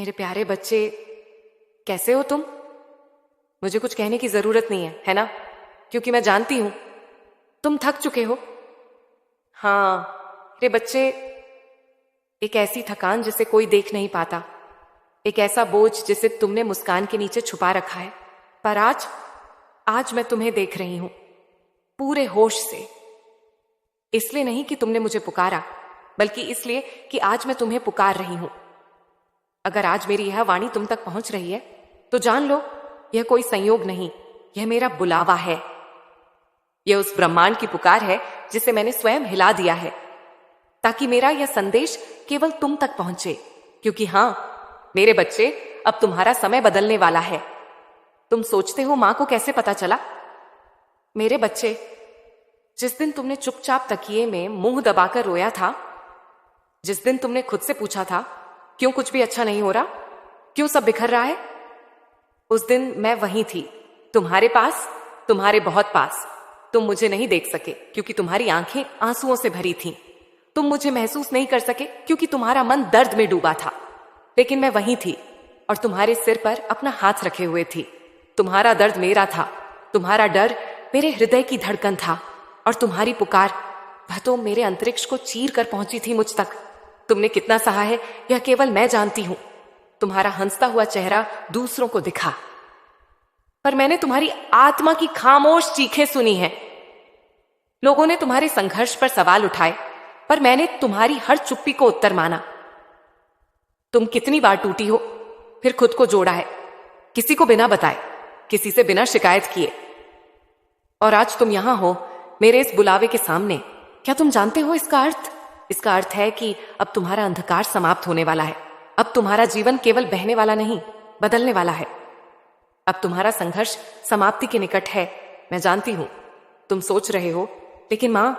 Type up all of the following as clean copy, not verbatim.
मेरे प्यारे बच्चे, कैसे हो तुम? मुझे कुछ कहने की जरूरत नहीं है ना? क्योंकि मैं जानती हूं तुम थक चुके हो। हाँ मेरे बच्चे, एक ऐसी थकान जिसे कोई देख नहीं पाता, एक ऐसा बोझ जिसे तुमने मुस्कान के नीचे छुपा रखा है। पर आज मैं तुम्हें देख रही हूं पूरे होश से। इसलिए नहीं कि तुमने मुझे पुकारा, बल्कि इसलिए कि आज मैं तुम्हें पुकार रही हूं। अगर आज मेरी यह वाणी तुम तक पहुंच रही है तो जान लो, यह कोई संयोग नहीं, यह मेरा बुलावा है। यह उस ब्रह्मांड की पुकार है जिसे मैंने स्वयं हिला दिया है, ताकि मेरा यह संदेश केवल तुम तक पहुंचे। क्योंकि हां मेरे बच्चे, अब तुम्हारा समय बदलने वाला है। तुम सोचते हो मां को कैसे पता चला? मेरे बच्चे, जिस दिन तुमने चुपचाप तकिए में मुंह दबाकर रोया था, जिस दिन तुमने खुद से पूछा था क्यों कुछ भी अच्छा नहीं हो रहा, क्यों सब बिखर रहा है, उस दिन मैं वहीं थी, तुम्हारे पास, तुम्हारे बहुत पास। तुम मुझे नहीं देख सके क्योंकि तुम्हारी आंखें आंसुओं से भरी थीं। तुम मुझे महसूस नहीं कर सके क्योंकि तुम्हारा मन दर्द में डूबा था। लेकिन मैं वहीं थी और तुम्हारे सिर पर अपना हाथ रखे हुए थी। तुम्हारा दर्द मेरा था, तुम्हारा डर मेरे हृदय की धड़कन था, और तुम्हारी पुकार वह तो मेरे अंतरिक्ष को चीर कर पहुंची थी मुझ तक। तुमने कितना सहा है यह केवल मैं जानती हूं। तुम्हारा हंसता हुआ चेहरा दूसरों को दिखा, पर मैंने तुम्हारी आत्मा की खामोश चीखें सुनी हैं। लोगों ने तुम्हारे संघर्ष पर सवाल उठाए, पर मैंने तुम्हारी हर चुप्पी को उत्तर माना। तुम कितनी बार टूटी हो, फिर खुद को जोड़ा है, किसी को बिना बताए, किसी से बिना शिकायत किए। और आज तुम यहां हो मेरे इस बुलावे के सामने। क्या तुम जानते हो इसका अर्थ? इसका अर्थ है कि अब तुम्हारा अंधकार समाप्त होने वाला है। अब तुम्हारा जीवन केवल बहने वाला नहीं, बदलने वाला है। अब तुम्हारा संघर्ष समाप्ति के निकट है। मैं जानती हूं तुम सोच रहे हो, लेकिन मां,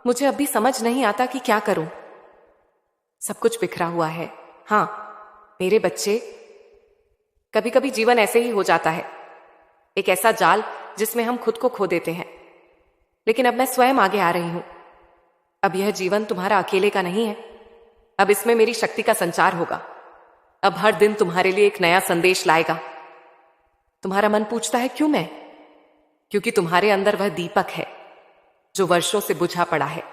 मुझे अब भी समझ नहीं आता कि क्या करूं। सब कुछ बिखरा हुआ है। हां मेरे बच्चे, कभी कभी जीवन ऐसे ही हो जाता है, एक ऐसा जाल जिसमें हम खुद को खो देते हैं। लेकिन अब मैं स्वयं आगे आ रही हूं। अब यह जीवन तुम्हारा अकेले का नहीं है। अब इसमें मेरी शक्ति का संचार होगा। अब हर दिन तुम्हारे लिए एक नया संदेश लाएगा। तुम्हारा मन पूछता है क्यों मैं? क्योंकि तुम्हारे अंदर वह दीपक है जो वर्षों से बुझा पड़ा है,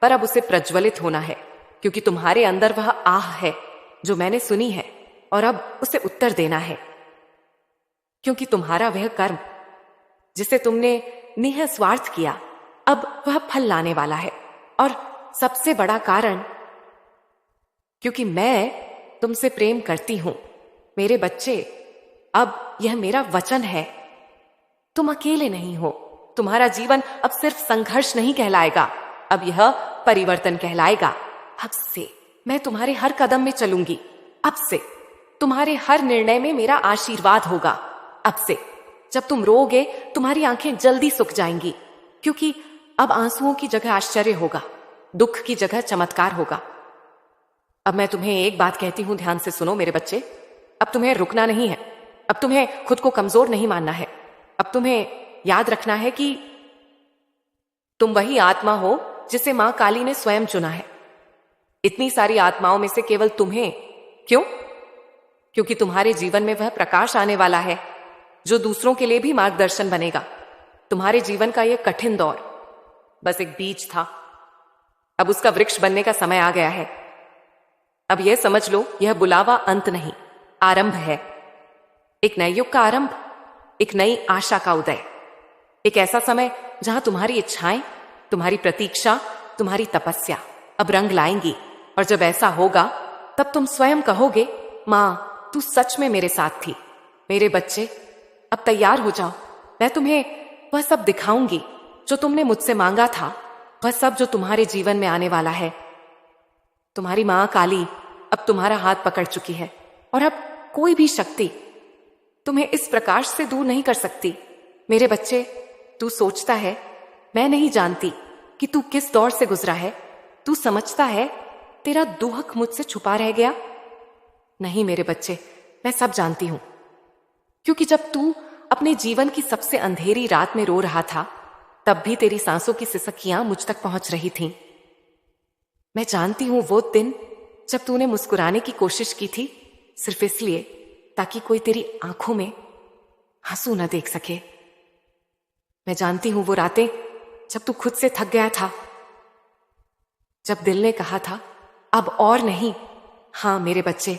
पर अब उसे प्रज्वलित होना है। क्योंकि तुम्हारे अंदर वह आह है जो मैंने सुनी है, और अब उसे उत्तर देना है। क्योंकि तुम्हारा वह कर्म जिसे तुमने निःस्वार्थ किया, अब वह फल लाने वाला है। और सबसे बड़ा कारण, क्योंकि मैं तुमसे प्रेम करती हूं। मेरे बच्चे, अब यह मेरा वचन है, तुम अकेले नहीं हो। तुम्हारा जीवन अब सिर्फ संघर्ष नहीं कहलाएगा, अब यह परिवर्तन कहलाएगा। अब से मैं तुम्हारे हर कदम में चलूंगी। अब से तुम्हारे हर निर्णय में मेरा आशीर्वाद होगा। अब से जब तुम रोओगे तुम्हारी आंखें जल्दी सूख जाएंगी, क्योंकि अब आंसुओं की जगह आश्चर्य होगा, दुख की जगह चमत्कार होगा। अब मैं तुम्हें एक बात कहती हूं, ध्यान से सुनो मेरे बच्चे। अब तुम्हें रुकना नहीं है, अब तुम्हें खुद को कमजोर नहीं मानना है। अब तुम्हें याद रखना है कि तुम वही आत्मा हो जिसे मां काली ने स्वयं चुना है। इतनी सारी आत्माओं में से केवल तुम्हें, क्यों? क्योंकि तुम्हारे जीवन में वह प्रकाश आने वाला है जो दूसरों के लिए भी मार्गदर्शन बनेगा। तुम्हारे जीवन का यह कठिन दौर बस एक बीज था, अब उसका वृक्ष बनने का समय आ गया है। अब यह समझ लो, यह बुलावा अंत नहीं, आरंभ है। एक नए युग का आरंभ, एक नई आशा का उदय, एक ऐसा समय जहां तुम्हारी इच्छाएं, तुम्हारी प्रतीक्षा, तुम्हारी तपस्या अब रंग लाएंगी। और जब ऐसा होगा तब तुम स्वयं कहोगे, मां तू सच में मेरे साथ थी। मेरे बच्चे, अब तैयार हो जाओ। मैं तुम्हें वह सब दिखाऊंगी जो तुमने मुझसे मांगा था, वह सब जो तुम्हारे जीवन में आने वाला है। तुम्हारी मां काली अब तुम्हारा हाथ पकड़ चुकी है, और अब कोई भी शक्ति तुम्हें इस प्रकाश से दूर नहीं कर सकती। मेरे बच्चे, तू सोचता है मैं नहीं जानती कि तू किस दौर से गुजरा है। तू समझता है तेरा दुख मुझसे छुपा रह गया। नहीं मेरे बच्चे, मैं सब जानती हूं। क्योंकि जब तू अपने जीवन की सबसे अंधेरी रात में रो रहा था, तब भी तेरी सांसों की सिसकियां मुझ तक पहुंच रही थीं। मैं जानती हूं वो दिन जब तूने मुस्कुराने की कोशिश की थी, सिर्फ इसलिए ताकि कोई तेरी आंखों में आंसू न देख सके। मैं जानती हूं वो रातें जब तू खुद से थक गया था, जब दिल ने कहा था अब और नहीं। हाँ मेरे बच्चे,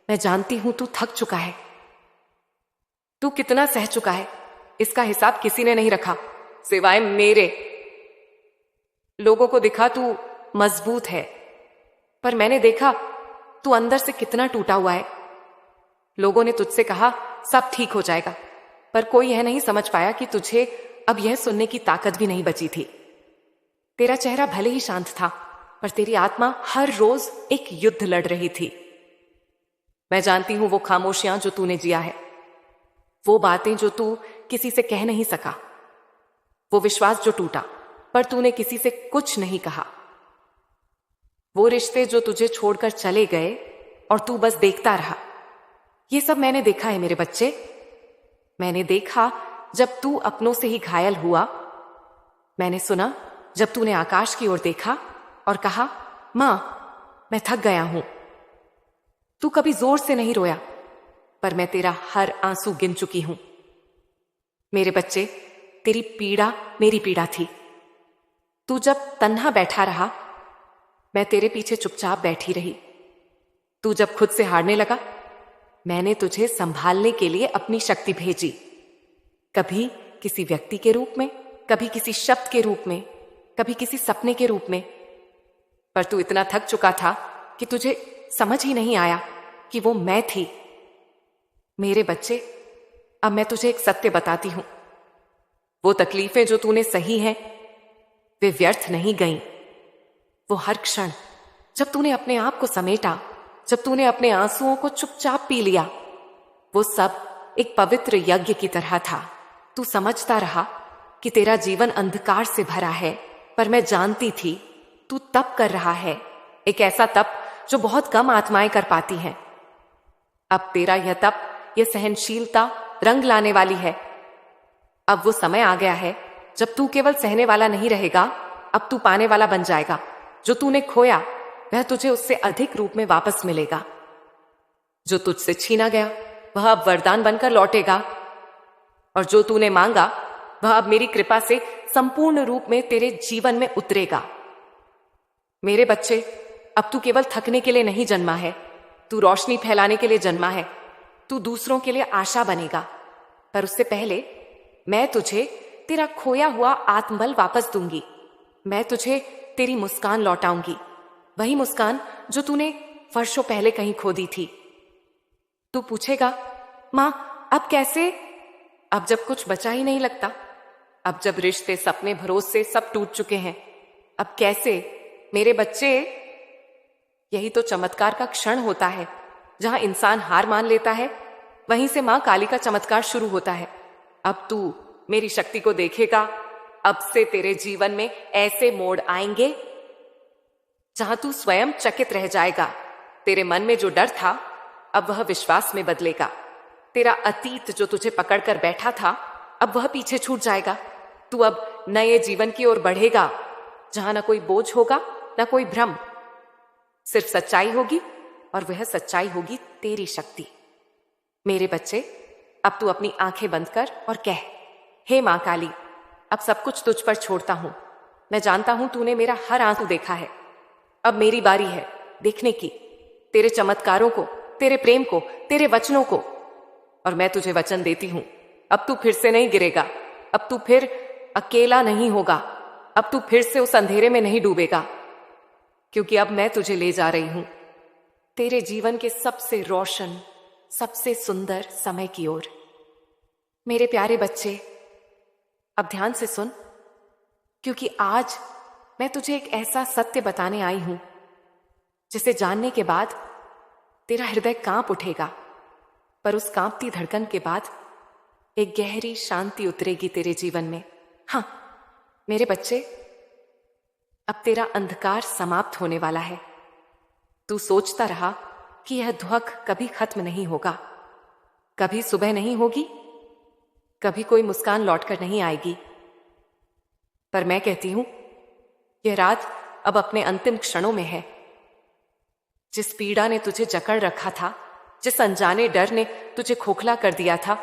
मैं जानती हूं तू थक चुका है, तू कितना सह चुका है, इसका हिसाब किसी ने नहीं रखा सिवाय मेरे। लोगों को दिखा तू मजबूत है, पर मैंने देखा तू अंदर से कितना टूटा हुआ है। लोगों ने तुझसे कहा सब ठीक हो जाएगा, पर कोई यह नहीं समझ पाया कि तुझे अब यह सुनने की ताकत भी नहीं बची थी। तेरा चेहरा भले ही शांत था, पर तेरी आत्मा हर रोज एक युद्ध लड़ रही थी। मैं जानती हूं वो खामोशियां जो तूने जिया है, वो बातें जो तू किसी से कह नहीं सका, वो विश्वास जो टूटा पर तूने किसी से कुछ नहीं कहा, वो रिश्ते जो तुझे छोड़कर चले गए और तू बस देखता रहा। ये सब मैंने देखा है मेरे बच्चे। मैंने देखा जब तू अपनों से ही घायल हुआ। मैंने सुना जब तूने आकाश की ओर देखा और कहा मां मैं थक गया हूं। तू कभी जोर से नहीं रोया, पर मैं तेरा हर आंसू गिन चुकी हूं। मेरे बच्चे, तेरी पीड़ा मेरी पीड़ा थी। तू जब तन्हा बैठा रहा, मैं तेरे पीछे चुपचाप बैठी रही। तू जब खुद से हारने लगा, मैंने तुझे संभालने के लिए अपनी शक्ति भेजी, कभी किसी व्यक्ति के रूप में, कभी किसी शब्द के रूप में, कभी किसी सपने के रूप में। पर तू इतना थक चुका था कि तुझे समझ ही नहीं आया कि वो मैं थी। मेरे बच्चे, अब मैं तुझे एक सत्य बताती हूं। वो तकलीफें जो तूने सही हैं, वे व्यर्थ नहीं गईं। वो हर क्षण जब तूने अपने आप को समेटा, जब तूने अपने आंसुओं को चुपचाप पी लिया, वो सब एक पवित्र यज्ञ की तरह था। तू समझता रहा कि तेरा जीवन अंधकार से भरा है, पर मैं जानती थी तू तप कर रहा है, एक ऐसा तप जो बहुत कम आत्माएं कर पाती हैं। अब तेरा यह तप, यह सहनशीलता रंग लाने वाली है। अब वो समय आ गया है जब तू केवल सहने वाला नहीं रहेगा, अब तू पाने वाला बन जाएगा। जो तूने खोया वह तुझे उससे अधिक रूप में वापस मिलेगा। जो तुझसे छीना गया वह अब वरदान बनकर लौटेगा, और जो तूने मांगा वह अब मेरी कृपा से संपूर्ण रूप में तेरे जीवन में उतरेगा। मेरे बच्चे, अब तू केवल थकने के लिए नहीं जन्मा है, तू रोशनी फैलाने के लिए जन्मा है। तू दूसरों के लिए आशा बनेगा, पर उससे पहले मैं तुझे तेरा खोया हुआ आत्मबल वापस दूंगी। मैं तुझे तेरी मुस्कान लौटाऊंगी, वही मुस्कान जो तूने वर्षों पहले कहीं खो दी थी। तू पूछेगा मां अब कैसे? अब जब कुछ बचा ही नहीं लगता, अब जब रिश्ते, सपने, भरोसे सब टूट चुके हैं, अब कैसे? मेरे बच्चे, यही तो चमत्कार का क्षण होता है। जहां इंसान हार मान लेता है, वहीं से मां काली का चमत्कार शुरू होता है। अब तू मेरी शक्ति को देखेगा। अब से तेरे जीवन में ऐसे मोड़ आएंगे जहां तू स्वयं चकित रह जाएगा। तेरे मन में जो डर था, अब वह विश्वास में बदलेगा। तेरा अतीत जो तुझे पकड़कर बैठा था, अब वह पीछे छूट जाएगा। तू अब नए जीवन की ओर बढ़ेगा, जहां ना कोई बोझ होगा, ना कोई भ्रम, सिर्फ सच्चाई होगी, और वह सच्चाई होगी तेरी शक्ति। मेरे बच्चे, अब तू अपनी आंखें बंद कर और कह, हे मां काली, अब सब कुछ तुझ पर छोड़ता हूं। मैं जानता हूं तूने मेरा हर आंसू देखा है। अब मेरी बारी है देखने की, तेरे चमत्कारों को, तेरे प्रेम को, तेरे वचनों को। और मैं तुझे वचन देती हूं, अब तू फिर से नहीं गिरेगा, अब तू फिर अकेला नहीं होगा, अब तू फिर से उस अंधेरे में नहीं डूबेगा, क्योंकि अब मैं तुझे ले जा रही हूं तेरे जीवन के सबसे रोशन, सबसे सुंदर समय की ओर। मेरे प्यारे बच्चे, अब ध्यान से सुन, क्योंकि आज मैं तुझे एक ऐसा सत्य बताने आई हूं जिसे जानने के बाद तेरा हृदय कांप उठेगा, पर उस कांपती धड़कन के बाद एक गहरी शांति उतरेगी तेरे जीवन में। हाँ मेरे बच्चे, अब तेरा अंधकार समाप्त होने वाला है। तू सोचता रहा कि यह ध्वक कभी खत्म नहीं होगा, कभी सुबह नहीं होगी, कभी कोई मुस्कान लौटकर नहीं आएगी, पर मैं कहती हूं यह रात अब अपने अंतिम क्षणों में है। जिस पीड़ा ने तुझे जकड़ रखा था, जिस अनजाने डर ने तुझे खोखला कर दिया था,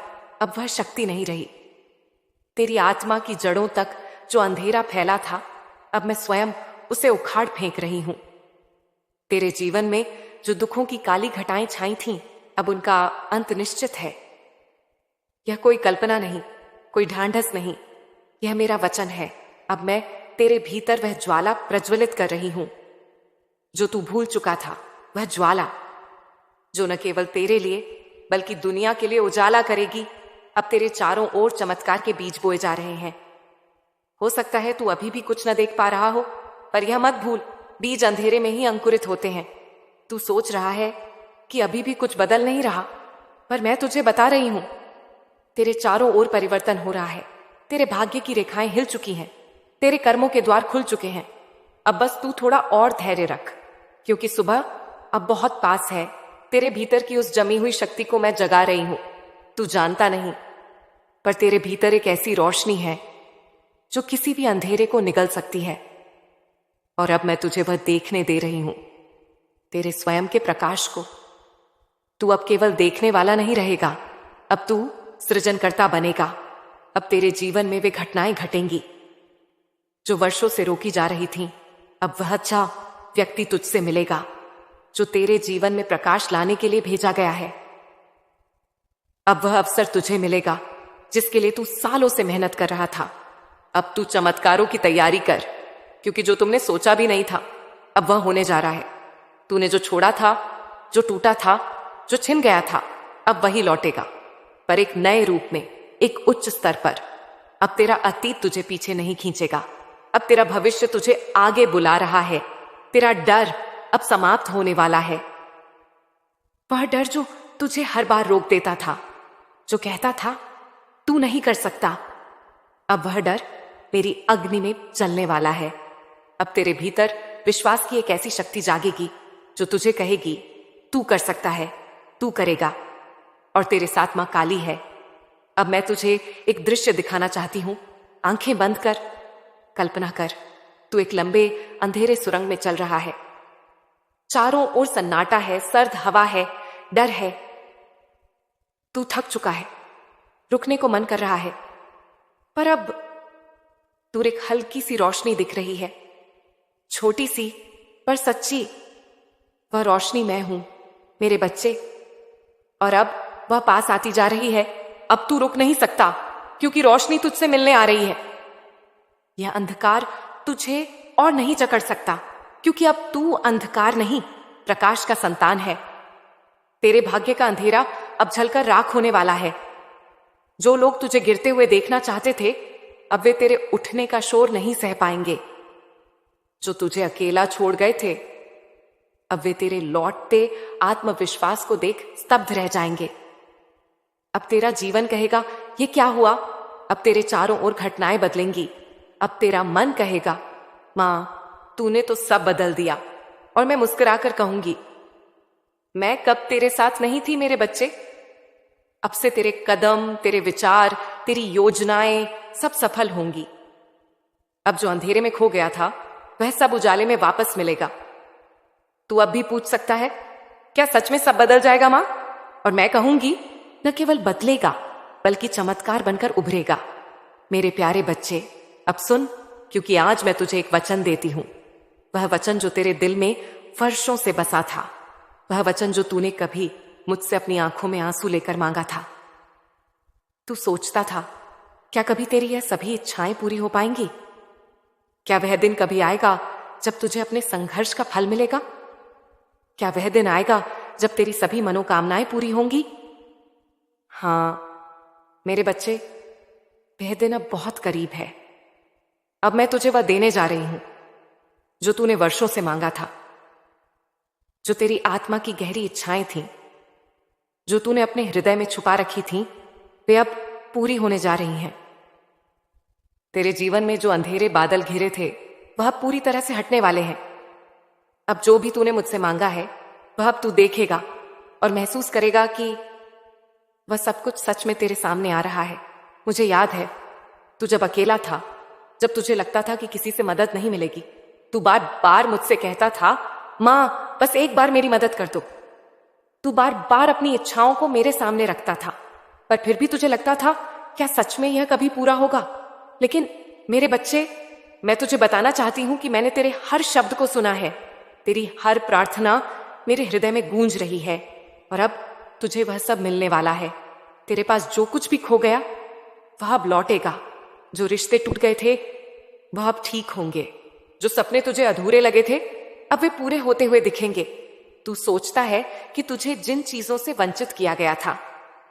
अब वह शक्ति नहीं रही। तेरी आत्मा की जड़ों तक जो अंधेरा फैला था, अब मैं स्वयं उसे उखाड़ फेंक रही हूं। तेरे जीवन में जो दुखों की काली घटाएं छाई थीं, अब उनका अंत निश्चित है। यह कोई कल्पना नहीं, कोई ढांढस नहीं, यह मेरा वचन है। अब मैं तेरे भीतर वह ज्वाला प्रज्वलित कर रही हूं जो तू भूल चुका था। वह ज्वाला जो न केवल तेरे लिए बल्कि दुनिया के लिए उजाला करेगी। अब तेरे चारों ओर चमत्कार के बीज बोए जा रहे हैं। हो सकता है तू अभी भी कुछ न देख पा रहा हो, पर यह मत भूल, बीज अंधेरे में ही अंकुरित होते हैं। तू सोच रहा है कि अभी भी कुछ बदल नहीं रहा, पर मैं तुझे बता रही हूं, तेरे चारों ओर परिवर्तन हो रहा है। तेरे भाग्य की रेखाएं हिल चुकी हैं, तेरे कर्मों के द्वार खुल चुके हैं। अब बस तू थोड़ा और धैर्य रख, क्योंकि सुबह अब बहुत पास है। तेरे भीतर की उस जमी हुई शक्ति को मैं जगा रही हूं। तू जानता नहीं, पर तेरे भीतर एक ऐसी रोशनी है जो किसी भी अंधेरे को निगल सकती है। और अब मैं तुझे वह देखने दे रही हूं, तेरे स्वयं के प्रकाश को। तू अब केवल देखने वाला नहीं रहेगा, अब तू सृजनकर्ता बनेगा। अब तेरे जीवन में वे घटनाएं घटेंगी जो वर्षों से रोकी जा रही थीं। अब वह अच्छा व्यक्ति तुझसे मिलेगा जो तेरे जीवन में प्रकाश लाने के लिए भेजा गया है। अब वह अवसर तुझे मिलेगा जिसके लिए तू सालों से मेहनत कर रहा था। अब तू चमत्कारों की तैयारी कर, क्योंकि जो तुमने सोचा भी नहीं था, अब वह होने जा रहा है। तूने जो छोड़ा था, जो टूटा था, जो छिन गया था, अब वही लौटेगा, पर एक नए रूप में, एक उच्च स्तर पर। अब तेरा अतीत तुझे पीछे नहीं खींचेगा, अब तेरा भविष्य तुझे आगे बुला रहा है। तेरा डर अब समाप्त होने वाला है। वह डर जो तुझे हर बार रोक देता था, जो कहता था तू नहीं कर सकता, अब वह डर मेरी अग्नि में जलने वाला है। अब तेरे भीतर विश्वास की एक ऐसी शक्ति जागेगी जो तुझे कहेगी तू कर सकता है, तू करेगा। और तेरे साथ मां काली है। अब मैं तुझे एक दृश्य दिखाना चाहती हूं। आंखें बंद कर, कल्पना कर, तू एक लंबे अंधेरे सुरंग में चल रहा है। चारों ओर सन्नाटा है, सर्द हवा है, डर है। तू थक चुका है, रुकने को मन कर रहा है, पर अब दूर एक हल्की सी रोशनी दिख रही है, छोटी सी पर सच्ची। वह रोशनी मैं हूं, मेरे बच्चे। और अब वह पास आती जा रही है। अब तू रुक नहीं सकता, क्योंकि रोशनी तुझसे मिलने आ रही है। यह अंधकार तुझे और नहीं जकड़ सकता, क्योंकि अब तू अंधकार नहीं, प्रकाश का संतान है। तेरे भाग्य का अंधेरा अब झलकर राख होने वाला है। जो लोग तुझे गिरते हुए देखना चाहते थे, अब वे तेरे उठने का शोर नहीं सह पाएंगे। जो तुझे अकेला छोड़ गए थे, अब वे तेरे लौटते आत्मविश्वास को देख स्तब्ध रह जाएंगे। अब तेरा जीवन कहेगा ये क्या हुआ। अब तेरे चारों ओर घटनाएं बदलेंगी। अब तेरा मन कहेगा मां, तूने तो सब बदल दिया। और मैं मुस्कुराकर कहूंगी, मैं कब तेरे साथ नहीं थी मेरे बच्चे। अब से तेरे कदम, तेरे विचार, तेरी योजनाएं सब सफल होंगी। अब जो अंधेरे में खो गया था, वह सब उजाले में वापस मिलेगा। तू अब भी पूछ सकता है, क्या सच में सब बदल जाएगा मां? और मैं कहूंगी, न केवल बदलेगा बल्कि चमत्कार बनकर उभरेगा। मेरे प्यारे बच्चे, अब सुन, क्योंकि आज मैं तुझे एक वचन देती हूं। वह वचन जो तेरे दिल में वर्षों से बसा था, वह वचन जो तूने कभी मुझसे अपनी आंखों में आंसू लेकर मांगा था। तू सोचता था, क्या कभी तेरी यह सभी इच्छाएं पूरी हो पाएंगी? क्या वह दिन कभी आएगा जब तुझे अपने संघर्ष का फल मिलेगा? क्या वह दिन आएगा जब तेरी सभी मनोकामनाएं पूरी होंगी? हां मेरे बच्चे, वह दिन अब बहुत करीब है। अब मैं तुझे वह देने जा रही हूं जो तूने वर्षों से मांगा था, जो तेरी आत्मा की गहरी इच्छाएं थीं, जो तूने अपने हृदय में छुपा रखी थीं, वे अब पूरी होने जा रही हैं। तेरे जीवन में जो अंधेरे बादल घिरे थे, वह अब पूरी तरह से हटने वाले हैं। अब जो भी तूने मुझसे मांगा है, वह अब तू देखेगा और महसूस करेगा कि वह सब कुछ सच में तेरे सामने आ रहा है। मुझे याद है, तू जब अकेला था, जब तुझे लगता था कि किसी से मदद नहीं मिलेगी, तू बार बार मुझसे कहता था, मां बस एक बार मेरी मदद कर दो। तू बार बार अपनी इच्छाओं को मेरे सामने रखता था, पर फिर भी तुझे लगता था क्या सच में यह कभी पूरा होगा। लेकिन मेरे बच्चे, मैं तुझे बताना चाहती हूं कि मैंने तेरे हर शब्द को सुना है। तेरी हर प्रार्थना मेरे हृदय में गूंज रही है, और अब तुझे वह सब मिलने वाला है। तेरे पास जो कुछ भी खो गया वह अब लौटेगा। जो रिश्ते टूट गए थे वह अब ठीक होंगे। जो सपने तुझे अधूरे लगे थे अब वे पूरे होते हुए दिखेंगे। तू सोचता है कि तुझे जिन चीजों से वंचित किया गया था,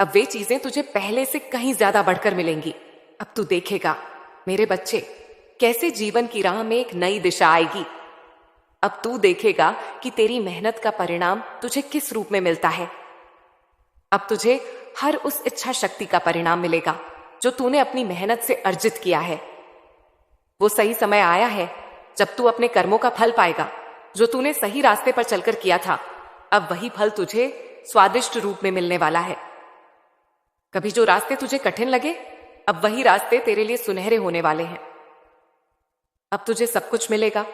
अब वे चीजें तुझे पहले से कहीं ज्यादा बढ़कर मिलेंगी। अब तू देखेगा मेरे बच्चे, कैसे जीवन की राह में एक नई दिशा आएगी। अब तू देखेगा कि तेरी मेहनत का परिणाम तुझे किस रूप में मिलता है। अब तुझे हर उस इच्छा शक्ति का परिणाम मिलेगा जो तूने अपनी मेहनत से अर्जित किया है। वो सही समय आया है जब तू अपने कर्मों का फल पाएगा, जो तूने सही रास्ते पर चलकर किया था। अब वही फल तुझे स्वादिष्ट रूप में मिलने वाला है। कभी जो रास्ते तुझे कठिन लगे, अब वही रास्ते तेरे लिए सुनहरे होने वाले हैं। अब तुझे सब कुछ मिलेगा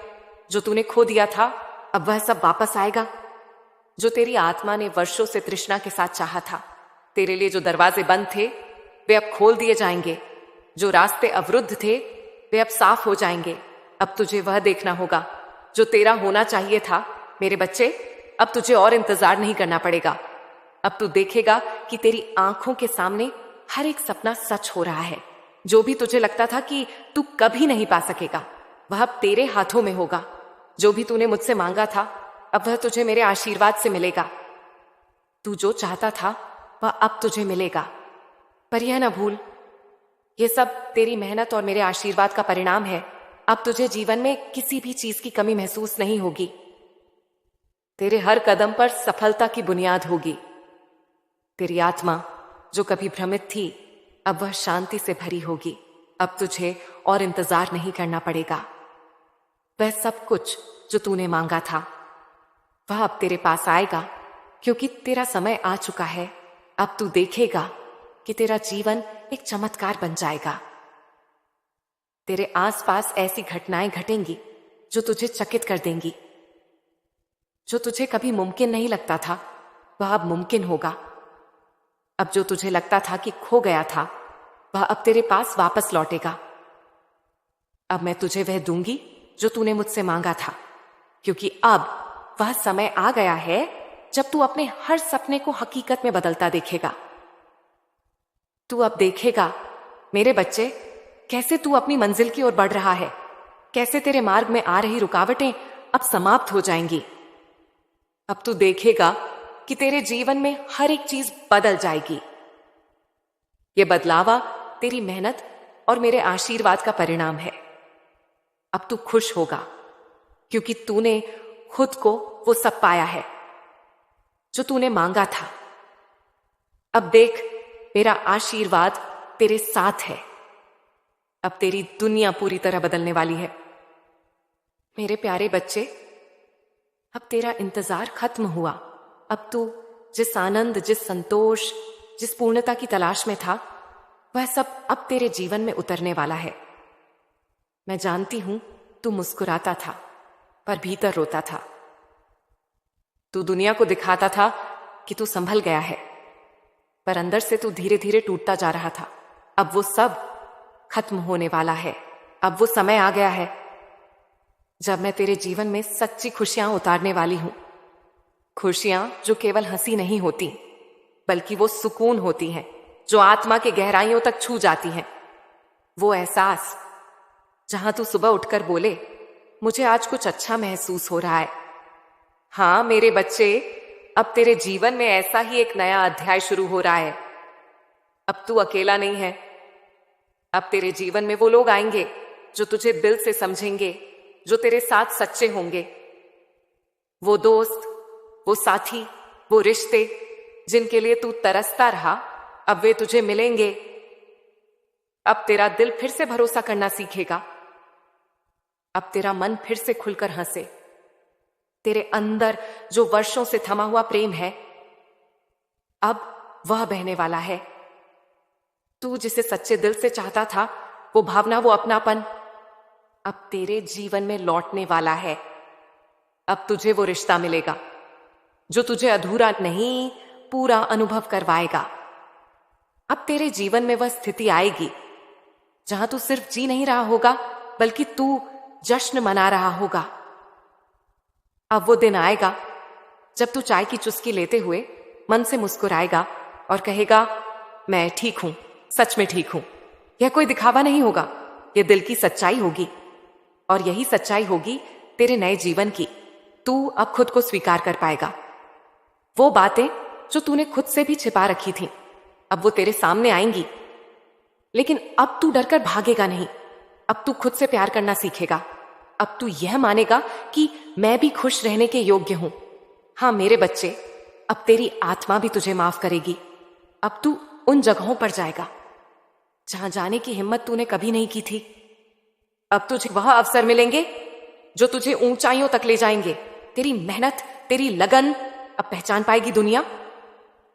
जो तूने खो दिया था। अब वह सब वापस आएगा जो तेरी आत्मा ने वर्षों से तृष्णा के साथ चाहा था। तेरे लिए जो दरवाजे बंद थे वे अब खोल दिए जाएंगे। जो रास्ते अवरुद्ध थे वे अब साफ हो जाएंगे। अब तुझे वह देखना होगा जो तेरा होना चाहिए था। मेरे बच्चे, अब तुझे और इंतजार नहीं करना पड़ेगा। अब तू देखेगा कि तेरी आंखों के सामने हर एक सपना सच हो रहा है। जो भी तुझे लगता था कि तू कभी नहीं पा सकेगा, वह अब तेरे हाथों में होगा। जो भी तूने मुझसे मांगा था, अब वह तुझे मेरे आशीर्वाद से मिलेगा। तू जो चाहता था वह अब तुझे मिलेगा। पर यह ना भूल, यह सब तेरी मेहनत और मेरे आशीर्वाद का परिणाम है। अब तुझे जीवन में किसी भी चीज की कमी महसूस नहीं होगी। तेरे हर कदम पर सफलता की बुनियाद होगी। तेरी आत्मा जो कभी भ्रमित थी, अब वह शांति से भरी होगी। अब तुझे और इंतजार नहीं करना पड़ेगा। वह सब कुछ जो तूने मांगा था वह अब तेरे पास आएगा, क्योंकि तेरा समय आ चुका है। अब तू देखेगा कि तेरा जीवन एक चमत्कार बन जाएगा। तेरे आसपास ऐसी घटनाएं घटेंगी जो तुझे चकित कर देंगी। जो तुझे कभी मुमकिन नहीं लगता था वह अब मुमकिन होगा। अब जो तुझे लगता था कि खो गया था वह अब तेरे पास वापस लौटेगा। अब मैं तुझे वह दूंगी जो तूने मुझसे मांगा था, क्योंकि अब वह समय आ गया है जब तू अपने हर सपने को हकीकत में बदलता देखेगा। तू अब देखेगा मेरे बच्चे, कैसे तू अपनी मंजिल की ओर बढ़ रहा है। कैसे तेरे मार्ग में आ रही रुकावटें अब समाप्त हो जाएंगी। अब तू देखेगा कि तेरे जीवन में हर एक चीज बदल जाएगी। यह बदलावा तेरी मेहनत और मेरे आशीर्वाद का परिणाम है। अब तू खुश होगा, क्योंकि तूने खुद को वो सब पाया है जो तूने मांगा था। अब देख, मेरा आशीर्वाद तेरे साथ है। अब तेरी दुनिया पूरी तरह बदलने वाली है। मेरे प्यारे बच्चे, अब तेरा इंतजार खत्म हुआ। अब तू जिस आनंद, जिस संतोष, जिस पूर्णता की तलाश में था, वह सब अब तेरे जीवन में उतरने वाला है। मैं जानती हूं तू मुस्कुराता था पर भीतर रोता था। तू दुनिया को दिखाता था कि तू संभल गया है, पर अंदर से तू धीरे धीरे टूटता जा रहा था। अब वो सब खत्म होने वाला है। अब वो समय आ गया है जब मैं तेरे जीवन में सच्ची खुशियां उतारने वाली हूं। खुशियां जो केवल हंसी नहीं होती, बल्कि वो सुकून होती हैं, जो आत्मा के गहराइयों तक छू जाती हैं। वो एहसास जहां तू सुबह उठकर बोले, मुझे आज कुछ अच्छा महसूस हो रहा है। हाँ मेरे बच्चे, अब तेरे जीवन में ऐसा ही एक नया अध्याय शुरू हो रहा है। अब तू अकेला नहीं है। अब तेरे जीवन में वो लोग आएंगे जो तुझे दिल से समझेंगे, जो तेरे साथ सच्चे होंगे। वो दोस्त, वो साथी, वो रिश्ते जिनके लिए तू तरसता रहा, अब वे तुझे मिलेंगे। अब तेरा दिल फिर से भरोसा करना सीखेगा। अब तेरा मन फिर से खुलकर हंसे। तेरे अंदर जो वर्षों से थमा हुआ प्रेम है, अब वह बहने वाला है। तू जिसे सच्चे दिल से चाहता था, वो भावना, वो अपनापन अब तेरे जीवन में लौटने वाला है। अब तुझे वो रिश्ता मिलेगा जो तुझे अधूरा नहीं, पूरा अनुभव करवाएगा। अब तेरे जीवन में वह स्थिति आएगी जहां तू सिर्फ जी नहीं रहा होगा, बल्कि तू जश्न मना रहा होगा। अब वो दिन आएगा जब तू चाय की चुस्की लेते हुए मन से मुस्कुराएगा और कहेगा, मैं ठीक हूं, सच में ठीक हूं। यह कोई दिखावा नहीं होगा, यह दिल की सच्चाई होगी। और यही सच्चाई होगी तेरे नए जीवन की। तू अब खुद को स्वीकार कर पाएगा। वो बातें जो तूने खुद से भी छिपा रखी थी, अब वो तेरे सामने आएंगी। लेकिन अब तू डरकर भागेगा नहीं। अब तू खुद से प्यार करना सीखेगा। अब तू यह मानेगा कि मैं भी खुश रहने के योग्य हूं। हाँ मेरे बच्चे, अब तेरी आत्मा भी तुझे माफ करेगी। अब तू उन जगहों पर जाएगा जहां जाने की हिम्मत तूने कभी नहीं की थी। अब तुझे वह अवसर मिलेंगे जो तुझे ऊंचाइयों तक ले जाएंगे। तेरी मेहनत, तेरी लगन अब पहचान पाएगी दुनिया।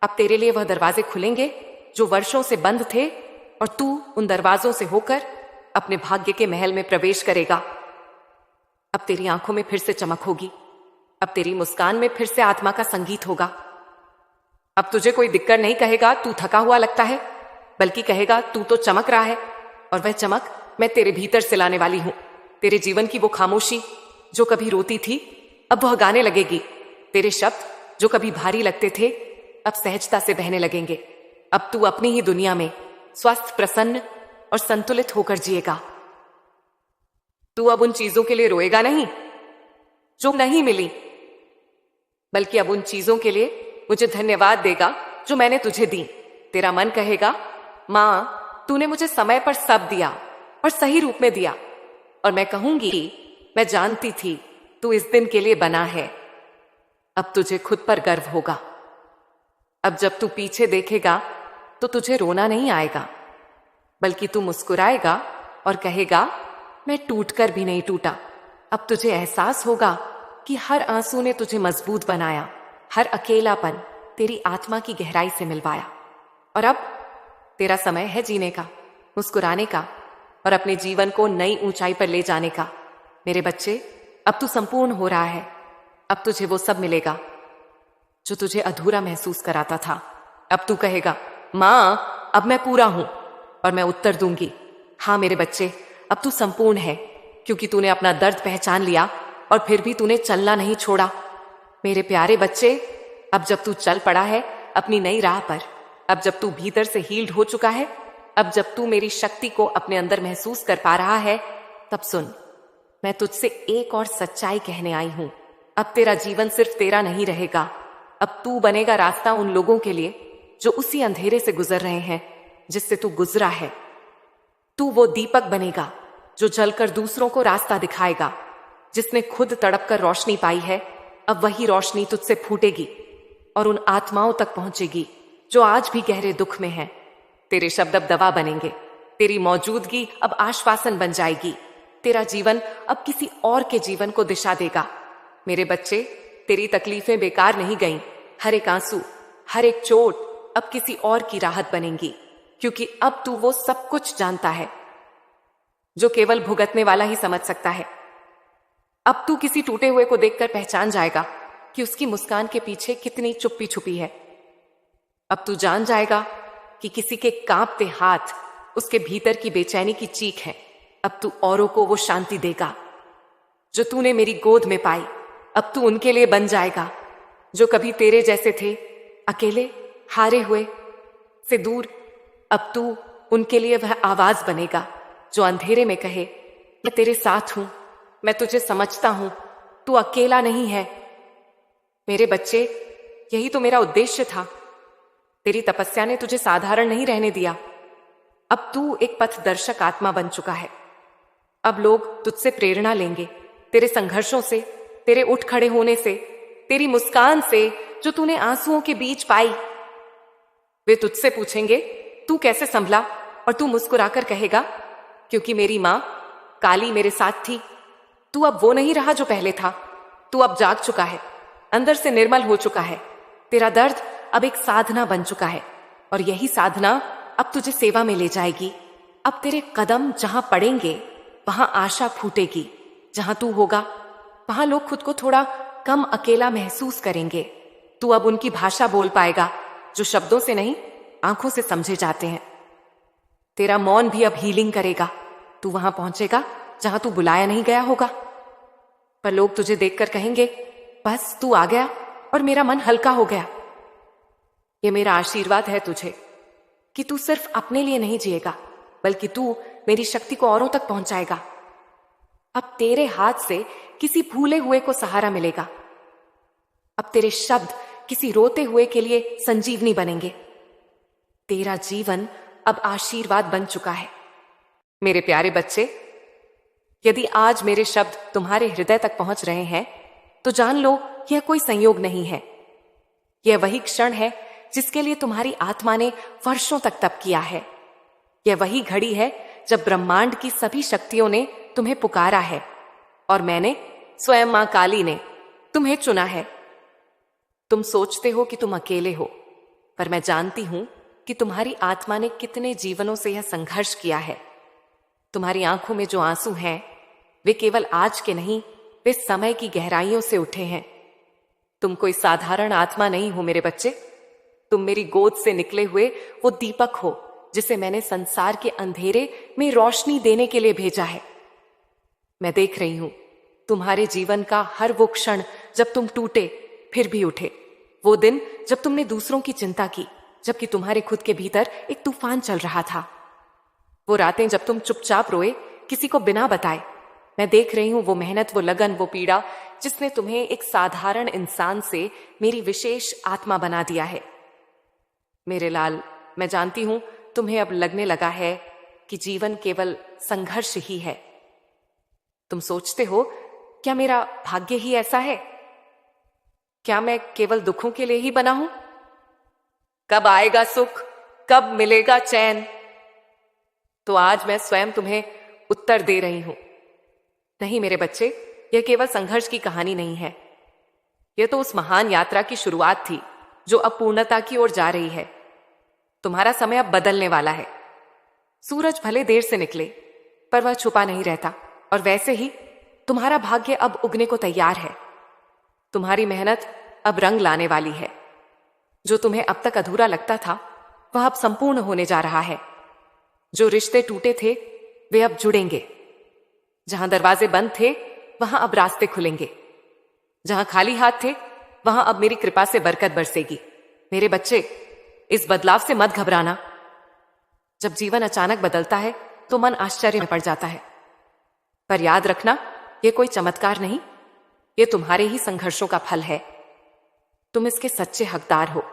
अब तेरे लिए वह दरवाजे खुलेंगे जो वर्षों से बंद थे, और तू उन दरवाजों से होकर अपने भाग्य के महल में प्रवेश करेगा। अब तेरी आंखों में फिर से चमक होगी। अब तेरी मुस्कान में फिर से आत्मा का संगीत होगा। अब तुझे कोई दिक्कत नहीं कहेगा तू थका हुआ लगता है, बल्कि कहेगा तू तो चमक रहा है। और वह चमक मैं तेरे भीतर से लाने वाली हूं। तेरे जीवन की वो खामोशी जो कभी रोती थी, अब वह गाने लगेगी। तेरे शब्द जो कभी भारी लगते थे, अब सहजता से बहने लगेंगे। अब तू अपनी ही दुनिया में स्वस्थ, प्रसन्न और संतुलित होकर जिएगा। तू अब उन चीजों के लिए रोएगा नहीं जो नहीं मिली, बल्कि अब उन चीजों के लिए मुझे धन्यवाद देगा जो मैंने तुझे दी। तेरा मन कहेगा, मां, तूने मुझे समय पर सब दिया और सही रूप में दिया। और मैं कहूंगी, मैं जानती थी तू इस दिन के लिए बना है। अब तुझे खुद पर गर्व होगा। अब जब तू पीछे देखेगा तो तुझे रोना नहीं आएगा, बल्कि तू मुस्कुराएगा और कहेगा, मैं टूटकर भी नहीं टूटा। अब तुझे एहसास होगा कि हर आंसू ने तुझे मजबूत बनाया, हर अकेलापन तेरी आत्मा की गहराई से मिलवाया। और अब तेरा समय है जीने का, मुस्कुराने का और अपने जीवन को नई ऊंचाई पर ले जाने का। मेरे बच्चे, अब तू संपूर्ण हो रहा है। अब तुझे वो सब मिलेगा जो तुझे अधूरा महसूस कराता था। अब तू कहेगा, मां, अब मैं पूरा हूं। और मैं उत्तर दूंगी, हाँ मेरे बच्चे, अब तू संपूर्ण है, क्योंकि तूने अपना दर्द पहचान लिया और फिर भी तूने चलना नहीं छोड़ा। मेरे प्यारे बच्चे, अब जब तू चल पड़ा है अपनी नई राह पर, अब जब तू भीतर से हील्ड हो चुका है, अब जब तू मेरी शक्ति को अपने अंदर महसूस कर पा रहा है, तब सुन, मैं तुझसे एक और सच्चाई कहने आई हूं। अब तेरा जीवन सिर्फ तेरा नहीं रहेगा। अब तू बनेगा रास्ता उन लोगों के लिए जो उसी अंधेरे से गुजर रहे हैं जिससे तू गुजरा है। तू वो दीपक बनेगा जो जलकर दूसरों को रास्ता दिखाएगा। जिसने खुद तड़प कर रोशनी पाई है, अब वही रोशनी तुझसे फूटेगी और उन आत्माओं तक पहुंचेगी जो आज भी गहरे दुख में हैं। तेरे शब्द अब दवा बनेंगे। तेरी मौजूदगी अब आश्वासन बन जाएगी। तेरा जीवन अब किसी और के जीवन को दिशा देगा। मेरे बच्चे, तेरी तकलीफें बेकार नहीं गईं। हर एक आंसू, हर एक चोट अब किसी और की राहत बनेंगी, क्योंकि अब तू वो सब कुछ जानता है जो केवल भुगतने वाला ही समझ सकता है। अब तू किसी टूटे हुए को देखकर पहचान जाएगा कि उसकी मुस्कान के पीछे कितनी चुप्पी छुपी है। अब तू जान जाएगा कि किसी के कांपते हाथ उसके भीतर की बेचैनी की चीख है। अब तू औरों को वो शांति देगा जो तूने मेरी गोद में पाई। अब तू उनके लिए बन जाएगा जो कभी तेरे जैसे थे, अकेले, हारे हुए, से दूर। अब तू उनके लिए वह आवाज बनेगा जो अंधेरे में कहे, मैं तेरे साथ हूं, मैं तुझे समझता हूं, तू अकेला नहीं है। मेरे बच्चे, यही तो मेरा उद्देश्य था। तेरी तपस्या ने तुझे साधारण नहीं रहने दिया। अब तू एक पथदर्शक आत्मा बन चुका है। अब लोग तुझसे प्रेरणा लेंगे, तेरे संघर्षों से, तेरे उठ खड़े होने से, तेरी मुस्कान से जो तूने आंसुओं के बीच पाई। वे तुझसे पूछेंगे, तू कैसे संभला? और तू मुस्कुराकर कहेगा, क्योंकि मेरी मां काली मेरे साथ थी। तू अब वो नहीं रहा जो पहले था। तू अब जाग चुका है, अंदर से निर्मल हो चुका है। तेरा दर्द अब एक साधना बन चुका है और यही साधना अब तुझे सेवा में ले जाएगी। अब तेरे कदम जहां पड़ेंगे वहां आशा फूटेगी। जहां तू होगा वहां लोग खुद को थोड़ा कम अकेला महसूस करेंगे। तू अब उनकी भाषा बोल पाएगा जो शब्दों से नहीं, आंखों से समझे जाते हैं। तेरा मौन भी अब हीलिंग करेगा। तू वहां पहुंचेगा जहां तू बुलाया नहीं गया होगा, पर लोग तुझे देखकर कहेंगे, बस तू आ गया और मेरा मन हल्का हो गया। ये मेरा आशीर्वाद है तुझे कि तू सिर्फ अपने लिए नहीं जिएगा, बल्कि तू मेरी शक्ति को औरों तक पहुंचाएगा। अब तेरे हाथ से किसी भूले हुए को सहारा मिलेगा। अब तेरे शब्द किसी रोते हुए के लिए संजीवनी बनेंगे। तेरा जीवन अब आशीर्वाद बन चुका है। मेरे प्यारे बच्चे, यदि आज मेरे शब्द तुम्हारे हृदय तक पहुंच रहे हैं, तो जान लो यह कोई संयोग नहीं है। यह वही क्षण है जिसके लिए तुम्हारी आत्मा ने वर्षों तक तप किया है। यह वही घड़ी है जब ब्रह्मांड की सभी शक्तियों ने तुम्हें पुकारा है और मैंने, स्वयं मां काली ने तुम्हें चुना है। तुम सोचते हो कि तुम अकेले हो, पर मैं जानती हूं कि तुम्हारी आत्मा ने कितने जीवनों से यह संघर्ष किया है। तुम्हारी आंखों में जो आंसू हैं, वे केवल आज के नहीं, वे समय की गहराइयों से उठे हैं। तुम कोई साधारण आत्मा नहीं हो मेरे बच्चे। तुम मेरी गोद से निकले हुए वो दीपक हो जिसे मैंने संसार के अंधेरे में रोशनी देने के लिए भेजा है। मैं देख रही हूं तुम्हारे जीवन का हर वो क्षण जब तुम टूटे फिर भी उठे। वो दिन जब तुमने दूसरों की चिंता की, जबकि तुम्हारे खुद के भीतर एक तूफान चल रहा था। वो रातें जब तुम चुपचाप रोए, किसी को बिना बताए। मैं देख रही हूं वो मेहनत, वो लगन, वो पीड़ा जिसने तुम्हें एक साधारण इंसान से मेरी विशेष आत्मा बना दिया है। मेरे लाल, मैं जानती हूं तुम्हें अब लगने लगा है कि जीवन केवल संघर्ष ही है। तुम सोचते हो, क्या मेरा भाग्य ही ऐसा है? क्या मैं केवल दुखों के लिए ही बना हूं? कब आएगा सुख, कब मिलेगा चैन? तो आज मैं स्वयं तुम्हें उत्तर दे रही हूं। नहीं मेरे बच्चे, यह केवल संघर्ष की कहानी नहीं है। यह तो उस महान यात्रा की शुरुआत थी जो अब पूर्णता की ओर जा रही है। तुम्हारा समय अब बदलने वाला है। सूरज भले देर से निकले, पर वह छुपा नहीं रहता, और वैसे ही तुम्हारा भाग्य अब उगने को तैयार है। तुम्हारी मेहनत अब रंग लाने वाली है। जो तुम्हें अब तक अधूरा लगता था, वह अब संपूर्ण होने जा रहा है। जो रिश्ते टूटे थे, वे अब जुड़ेंगे। जहां दरवाजे बंद थे, वहां अब रास्ते खुलेंगे। जहां खाली हाथ थे, वहां अब मेरी कृपा से बरकत बरसेगी। मेरे बच्चे, इस बदलाव से मत घबराना। जब जीवन अचानक बदलता है तो मन आश्चर्य में पड़ जाता है, पर याद रखना, यह कोई चमत्कार नहीं, यह तुम्हारे ही संघर्षों का फल है। तुम इसके सच्चे हकदार हो।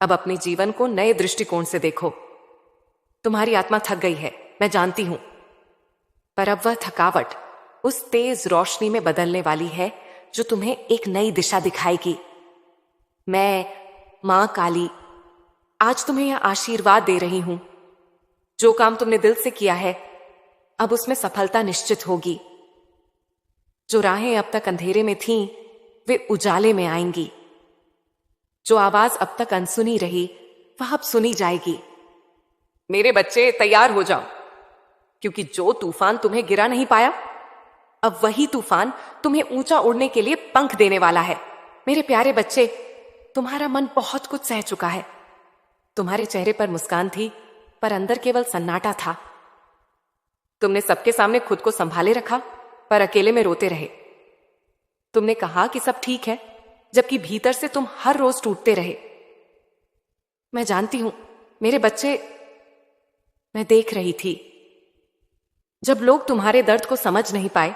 अब अपने जीवन को नए दृष्टिकोण से देखो। तुम्हारी आत्मा थक गई है, मैं जानती हूं, पर अब वह थकावट उस तेज रोशनी में बदलने वाली है जो तुम्हें एक नई दिशा दिखाएगी। मैं, मां काली, आज तुम्हें यह आशीर्वाद दे रही हूं। जो काम तुमने दिल से किया है, अब उसमें सफलता निश्चित होगी। जो राहें अब तक अंधेरे में थीं, वे उजाले में आएंगी। जो आवाज अब तक अनसुनी रही, वह अब सुनी जाएगी। मेरे बच्चे, तैयार हो जाओ, क्योंकि जो तूफान तुम्हें गिरा नहीं पाया, अब वही तूफान तुम्हें ऊंचा उड़ने के लिए पंख देने वाला है। मेरे प्यारे बच्चे, तुम्हारा मन बहुत कुछ सह चुका है। तुम्हारे चेहरे पर मुस्कान थी, पर अंदर केवल सन्नाटा था। तुमने सबके सामने खुद को संभाले रखा, पर अकेले में रोते रहे। तुमने कहा कि सब ठीक है, जबकि भीतर से तुम हर रोज टूटते रहे। मैं जानती हूं मेरे बच्चे, मैं देख रही थी जब लोग तुम्हारे दर्द को समझ नहीं पाए,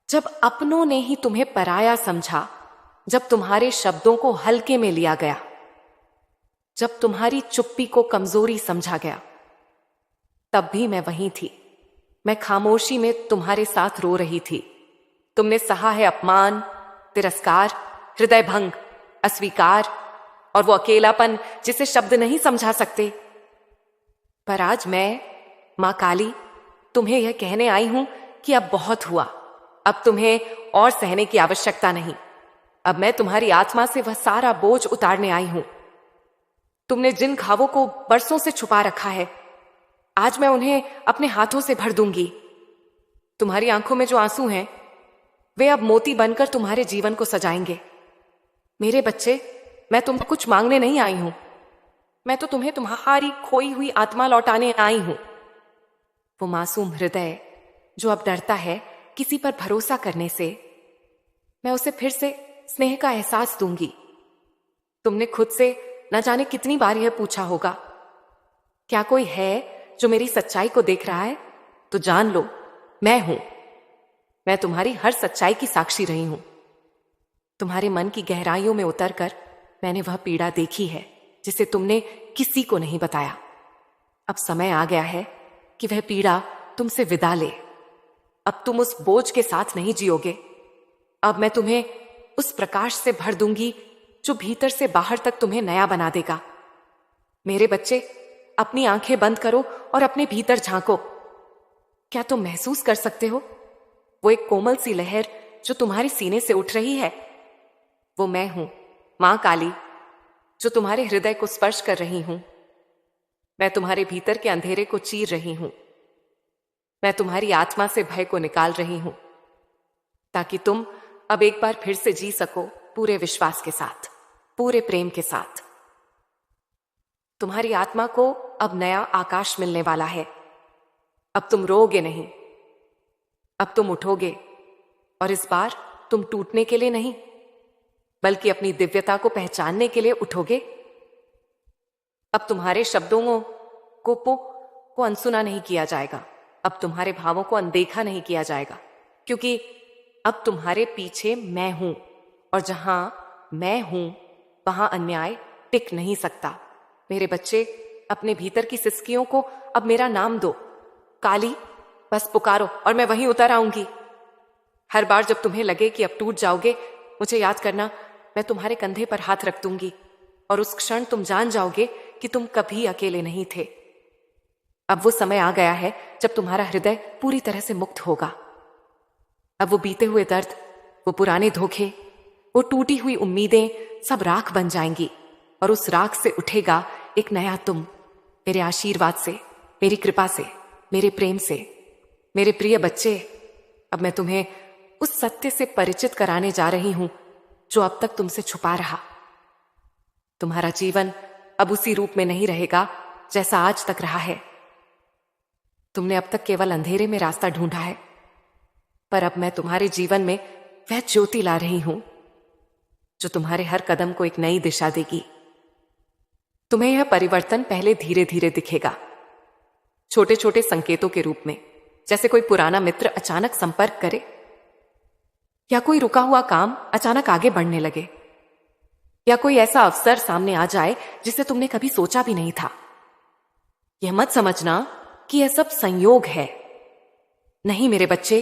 जब अपनों ने ही तुम्हें पराया समझा, जब तुम्हारे शब्दों को हल्के में लिया गया, जब तुम्हारी चुप्पी को कमजोरी समझा गया, तब भी मैं वहीं थी। मैं खामोशी में तुम्हारे साथ रो रही थी। तुमने सहा है अपमान, तिरस्कार, हृदय भंग, अस्वीकार और वो अकेलापन जिसे शब्द नहीं समझा सकते। पर आज मैं, मां काली, तुम्हें यह कहने आई हूं कि अब बहुत हुआ। अब तुम्हें और सहने की आवश्यकता नहीं। अब मैं तुम्हारी आत्मा से वह सारा बोझ उतारने आई हूं। तुमने जिन घावों को बरसों से छुपा रखा है, आज मैं उन्हें अपने हाथों से भर दूंगी। तुम्हारी आंखों में जो आंसू हैं, वे अब मोती बनकर तुम्हारे जीवन को सजाएंगे। मेरे बच्चे, मैं तुमसे कुछ मांगने नहीं आई हूं। मैं तो तुम्हें तुम्हारी खोई हुई आत्मा लौटाने आई हूं। वो मासूम हृदय जो अब डरता है किसी पर भरोसा करने से, मैं उसे फिर से स्नेह का एहसास दूंगी। तुमने खुद से न जाने कितनी बार यह पूछा होगा, क्या कोई है जो मेरी सच्चाई को देख रहा है? तो जान लो, मैं हूं। मैं तुम्हारी हर सच्चाई की साक्षी रही हूं। तुम्हारे मन की गहराइयों में उतरकर मैंने वह पीड़ा देखी है जिसे तुमने किसी को नहीं बताया। अब समय आ गया है कि वह पीड़ा तुमसे विदा ले। अब तुम उस बोझ के साथ नहीं जियोगे। अब मैं तुम्हें उस प्रकाश से भर दूंगी जो भीतर से बाहर तक तुम्हें नया बना देगा। मेरे बच्चे, अपनी आंखें बंद करो और अपने भीतर झांको। क्या तुम महसूस कर सकते हो वो एक कोमल सी लहर जो तुम्हारे सीने से उठ रही है? वो मैं हूं, मां काली, जो तुम्हारे हृदय को स्पर्श कर रही हूं। मैं तुम्हारे भीतर के अंधेरे को चीर रही हूं। मैं तुम्हारी आत्मा से भय को निकाल रही हूं, ताकि तुम अब एक बार फिर से जी सको, पूरे विश्वास के साथ, पूरे प्रेम के साथ। तुम्हारी आत्मा को अब नया आकाश मिलने वाला है। अब तुम रोओगे नहीं, अब तुम उठोगे। और इस बार तुम टूटने के लिए नहीं, बल्कि अपनी दिव्यता को पहचानने के लिए उठोगे। अब तुम्हारे शब्दों को अनसुना नहीं किया जाएगा। अब तुम्हारे भावों को अनदेखा नहीं किया जाएगा, क्योंकि अब तुम्हारे पीछे मैं हूं, और जहां मैं हूं वहां अन्याय टिक नहीं सकता। मेरे बच्चे, अपने भीतर की सिसकियों को अब मेरा नाम दो। काली, बस पुकारो और मैं वहीं उतर आऊंगी। हर बार जब तुम्हें लगे कि अब टूट जाओगे, मुझे याद करना। मैं तुम्हारे कंधे पर हाथ रख दूंगी और उस क्षण तुम जान जाओगे कि तुम कभी अकेले नहीं थे। अब वो समय आ गया है जब तुम्हारा हृदय पूरी तरह से मुक्त होगा। अब वो बीते हुए दर्द, वो पुराने धोखे, वो टूटी हुई उम्मीदें सब राख बन जाएंगी, और उस राख से उठेगा एक नया तुम, मेरे आशीर्वाद से, मेरी कृपा से, मेरे प्रेम से। मेरे प्रिय बच्चे, अब मैं तुम्हें उस सत्य से परिचित कराने जा रही हूं जो अब तक तुमसे छुपा रहा। तुम्हारा जीवन अब उसी रूप में नहीं रहेगा जैसा आज तक रहा है। तुमने अब तक केवल अंधेरे में रास्ता ढूंढा है, पर अब मैं तुम्हारे जीवन में वह ज्योति ला रही हूं जो तुम्हारे हर कदम को एक नई दिशा देगी। तुम्हें यह परिवर्तन पहले धीरे धीरे दिखेगा, छोटे छोटे संकेतों के रूप में, जैसे कोई पुराना मित्र अचानक संपर्क करे, या कोई रुका हुआ काम अचानक आगे बढ़ने लगे, या कोई ऐसा अवसर सामने आ जाए जिसे तुमने कभी सोचा भी नहीं था। यह मत समझना कि यह सब संयोग है। नहीं मेरे बच्चे,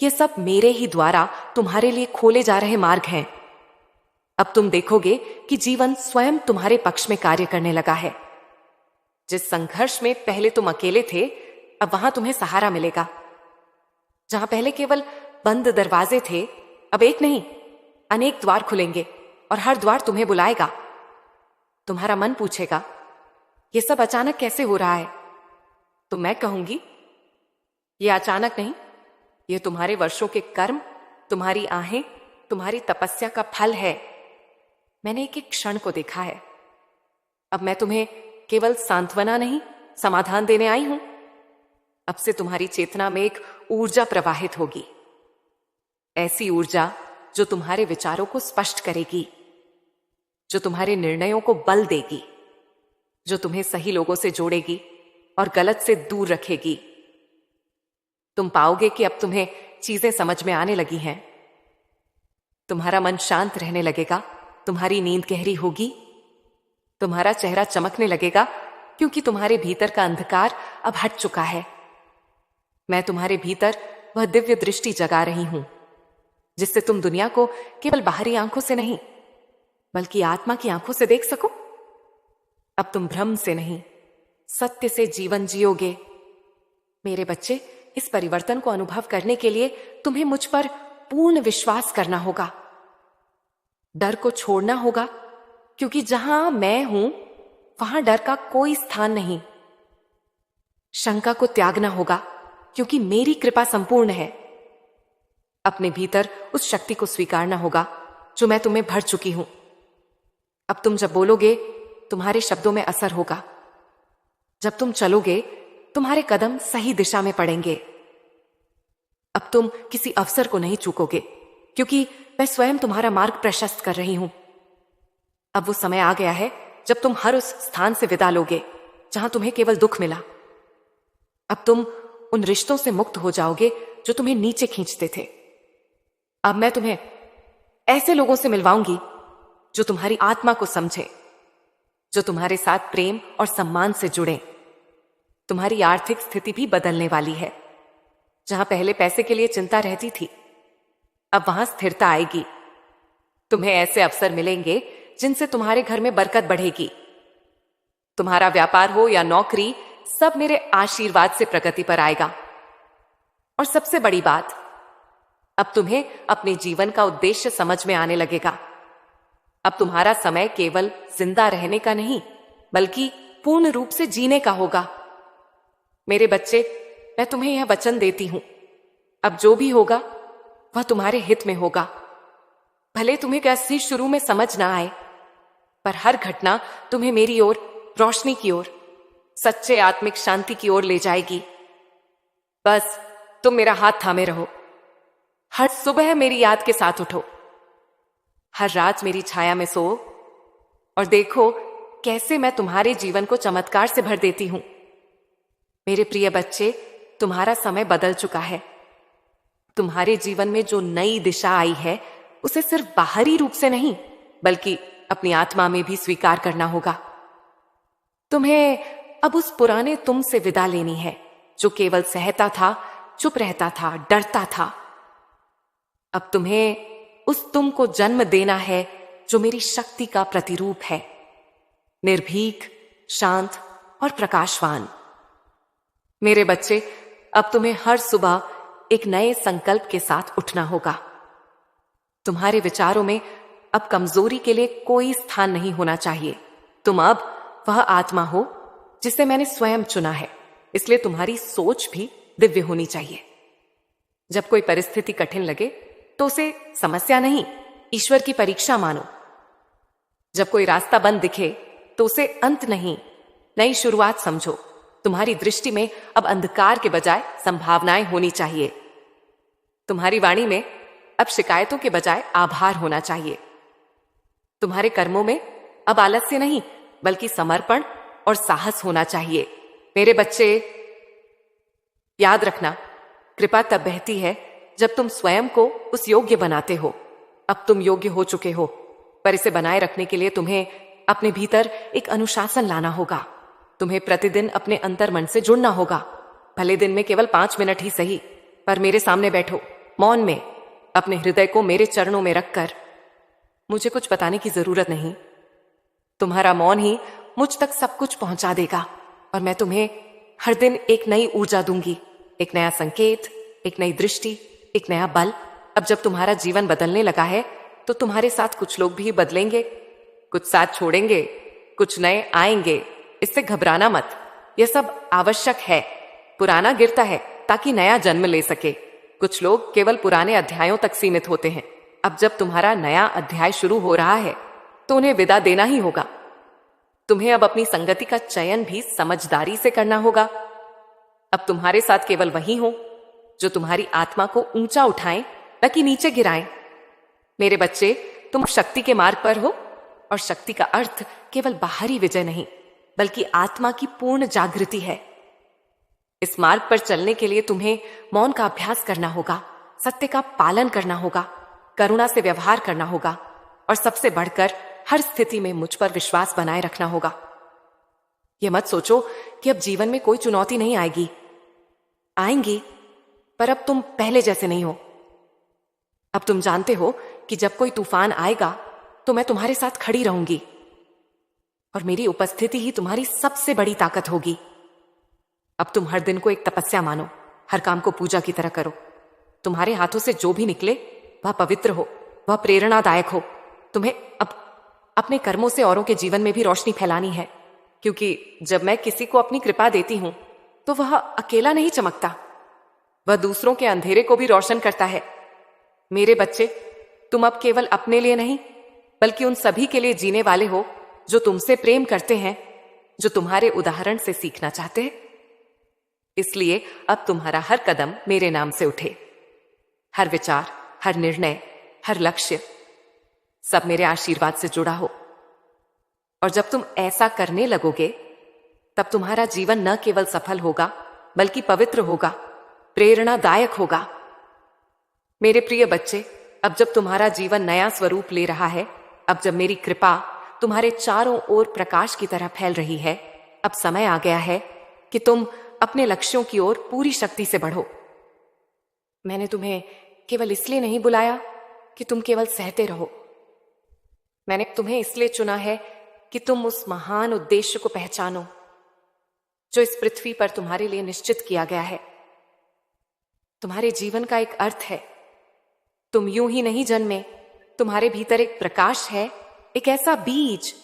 यह सब मेरे ही द्वारा तुम्हारे लिए खोले जा रहे मार्ग हैं। अब तुम देखोगे कि जीवन स्वयं तुम्हारे पक्ष में कार्य करने लगा है। जिस संघर्ष में पहले तुम अकेले थे, अब वहां तुम्हें सहारा मिलेगा। जहां पहले केवल बंद दरवाजे थे, अब एक नहीं, अनेक द्वार खुलेंगे, और हर द्वार तुम्हें बुलाएगा। तुम्हारा मन पूछेगा, यह सब अचानक कैसे हो रहा है? तो मैं कहूंगी, यह अचानक नहीं, यह तुम्हारे वर्षों के कर्म, तुम्हारी आहें, तुम्हारी तपस्या का फल है। मैंने एक एक क्षण को देखा है। अब मैं तुम्हें केवल सांत्वना नहीं, समाधान देने आई हूं। अब से तुम्हारी चेतना में एक ऊर्जा प्रवाहित होगी, ऐसी ऊर्जा जो तुम्हारे विचारों को स्पष्ट करेगी, जो तुम्हारे निर्णयों को बल देगी, जो तुम्हें सही लोगों से जोड़ेगी और गलत से दूर रखेगी। तुम पाओगे कि अब तुम्हें चीजें समझ में आने लगी हैं। तुम्हारा मन शांत रहने लगेगा, तुम्हारी नींद गहरी होगी, तुम्हारा चेहरा चमकने लगेगा, क्योंकि तुम्हारे भीतर का अंधकार अब हट चुका है। मैं तुम्हारे भीतर वह दिव्य दृष्टि जगा रही हूं, जिससे तुम दुनिया को केवल बाहरी आंखों से नहीं, बल्कि आत्मा की आंखों से देख सको। अब तुम भ्रम से नहीं, सत्य से जीवन जियोगे। मेरे बच्चे, इस परिवर्तन को अनुभव करने के लिए तुम्हें मुझ पर पूर्ण विश्वास करना होगा। डर को छोड़ना होगा, क्योंकि जहां मैं हूं वहां डर का कोई स्थान नहीं। शंका को त्यागना होगा, क्योंकि मेरी कृपा संपूर्ण है। अपने भीतर उस शक्ति को स्वीकारना होगा जो मैं तुम्हें भर चुकी हूं, अब तुम जब बोलोगे तुम्हारे शब्दों में असर होगा। जब तुम चलोगे तुम्हारे कदम सही दिशा में पड़ेंगे। अब तुम किसी अवसर को नहीं चूकोगे, क्योंकि मैं स्वयं तुम्हारा मार्ग प्रशस्त कर रही हूं। अब वो समय आ गया है जब तुम हर उस स्थान से विदा लोगे जहां तुम्हें केवल दुख मिला। अब तुम उन रिश्तों से मुक्त हो जाओगे जो तुम्हें नीचे खींचते थे। अब मैं तुम्हें ऐसे लोगों से मिलवाऊंगी जो तुम्हारी आत्मा को समझे, जो तुम्हारे साथ प्रेम और सम्मान से जुड़े। तुम्हारी आर्थिक स्थिति भी बदलने वाली है। जहां पहले पैसे के लिए चिंता रहती थी, अब वहां स्थिरता आएगी। तुम्हें ऐसे अवसर मिलेंगे जिनसे तुम्हारे घर में बरकत बढ़ेगी। तुम्हारा व्यापार हो या नौकरी, सब मेरे आशीर्वाद से प्रगति पर आएगा। और सबसे बड़ी बात, अब तुम्हें अपने जीवन का उद्देश्य समझ में आने लगेगा। अब तुम्हारा समय केवल जिंदा रहने का नहीं, बल्कि पूर्ण रूप से जीने का होगा। मेरे बच्चे, मैं तुम्हें यह वचन देती हूं, अब जो भी होगा वह तुम्हारे हित में होगा। भले तुम्हें कैसी शुरू में समझ ना आए, पर हर घटना तुम्हें मेरी ओर, रोशनी की ओर, सच्चे आत्मिक शांति की ओर ले जाएगी। बस तुम मेरा हाथ थामे रहो। हर सुबह मेरी याद के साथ उठो। हर रात मेरी छाया में सो और देखो कैसे मैं तुम्हारे जीवन को चमत्कार से भर देती हूं। मेरे प्रिय बच्चे, तुम्हारा समय बदल चुका है। तुम्हारे जीवन में जो नई दिशा आई है, उसे सिर्फ बाहरी रूप से नहीं, बल्कि अपनी आत्मा में भी स्वीकार करना होगा। तुम्हें अब उस पुराने तुम से विदा लेनी है जो केवल सहता था, चुप रहता था, डरता था। अब तुम्हें उस तुम को जन्म देना है जो मेरी शक्ति का प्रतिरूप है, निर्भीक, शांत और प्रकाशवान। मेरे बच्चे, अब तुम्हें हर सुबह एक नए संकल्प के साथ उठना होगा। तुम्हारे विचारों में अब कमजोरी के लिए कोई स्थान नहीं होना चाहिए। तुम अब वह आत्मा हो जिसे मैंने स्वयं चुना है, इसलिए तुम्हारी सोच भी दिव्य होनी चाहिए। जब कोई परिस्थिति कठिन लगे तो उसे समस्या नहीं, ईश्वर की परीक्षा मानो। जब कोई रास्ता बंद दिखे तो उसे अंत नहीं, नई शुरुआत समझो। तुम्हारी दृष्टि में अब अंधकार के बजाय संभावनाएं होनी चाहिए। तुम्हारी वाणी में अब शिकायतों के बजाय आभार होना चाहिए। तुम्हारे कर्मों में अब आलस्य नहीं, बल्कि समर्पण और साहस होना चाहिए। मेरे बच्चे, याद रखना, कृपा तब बहती है जब तुम स्वयं को उस योग्य बनाते हो। अब तुम योग्य हो चुके हो, पर इसे बनाए रखने के लिए तुम्हें अपने भीतर एक अनुशासन लाना होगा। तुम्हें प्रतिदिन अपने अंतर मन से जुड़ना होगा। भले दिन में केवल 5 मिनट ही सही, पर मेरे सामने बैठो, मौन में, अपने हृदय को मेरे चरणों में रखकर। मुझे कुछ बताने की जरूरत नहीं, तुम्हारा मौन ही मुझ तक सब कुछ पहुंचा देगा। और मैं तुम्हें हर दिन एक नई ऊर्जा दूंगी, एक नया संकेत, एक नई दृष्टि, एक नया बल। अब जब तुम्हारा जीवन बदलने लगा है तो तुम्हारे साथ कुछ लोग भी बदलेंगे, कुछ साथ छोड़ेंगे, कुछ नए आएंगे। इससे घबराना मत, यह सब आवश्यक है। पुराना गिरता है ताकि नया जन्म ले सके। कुछ लोग केवल पुराने अध्यायों तक सीमित होते हैं। अब जब तुम्हारा नया अध्याय शुरू हो रहा है तो उन्हें विदा देना ही होगा। तुम्हें अब अपनी संगति का चयन भी समझदारी से करना होगा। अब तुम्हारे साथ केवल वही हो जो तुम्हारी आत्मा को ऊंचा उठाएं, न कि नीचे गिराएं। मेरे बच्चे, तुम शक्ति के मार्ग पर हो, और शक्ति का अर्थ केवल बाहरी विजय नहीं, बल्कि आत्मा की पूर्ण जागृति है। इस मार्ग पर चलने के लिए तुम्हें मौन का अभ्यास करना होगा, सत्य का पालन करना होगा, करुणा से व्यवहार करना होगा, और सबसे बढ़कर हर स्थिति में मुझ पर विश्वास बनाए रखना होगा। यह मत सोचो कि अब जीवन में कोई चुनौती नहीं आएगी। आएंगी, पर अब तुम पहले जैसे नहीं हो। अब तुम जानते हो कि जब कोई तूफान आएगा तो मैं तुम्हारे साथ खड़ी रहूंगी, और मेरी उपस्थिति ही तुम्हारी सबसे बड़ी ताकत होगी। अब तुम हर दिन को एक तपस्या मानो, हर काम को पूजा की तरह करो। तुम्हारे हाथों से जो भी निकले वह पवित्र हो, वह प्रेरणादायक हो। तुम्हें अब अपने कर्मों से औरों के जीवन में भी रोशनी फैलानी है, क्योंकि जब मैं किसी को अपनी कृपा देती हूं तो वह अकेला नहीं चमकता, वह दूसरों के अंधेरे को भी रोशन करता है। मेरे बच्चे, तुम अब केवल अपने लिए नहीं, बल्कि उन सभी के लिए जीने वाले हो जो तुमसे प्रेम करते हैं, जो तुम्हारे उदाहरण से सीखना चाहते हैं। इसलिए अब तुम्हारा हर कदम मेरे नाम से उठे, हर विचार, हर निर्णय, हर लक्ष्य, सब मेरे आशीर्वाद से जुड़ा हो। और जब तुम ऐसा करने लगोगे, तब तुम्हारा जीवन न केवल सफल होगा बल्कि पवित्र होगा, प्रेरणादायक होगा। मेरे प्रिय बच्चे, अब जब तुम्हारा जीवन नया स्वरूप ले रहा है, अब जब मेरी कृपा तुम्हारे चारों ओर प्रकाश की तरह फैल रही है, अब समय आ गया है कि तुम अपने लक्ष्यों की ओर पूरी शक्ति से बढ़ो। मैंने तुम्हें केवल इसलिए नहीं बुलाया कि तुम केवल सहते रहो। मैंने तुम्हें इसलिए चुना है कि तुम उस महान उद्देश्य को पहचानो जो इस पृथ्वी पर तुम्हारे लिए निश्चित किया गया है। तुम्हारे जीवन का एक अर्थ है। तुम यूं ही नहीं जन्मे, तुम्हारे भीतर एक प्रकाश है, एक ऐसा बीज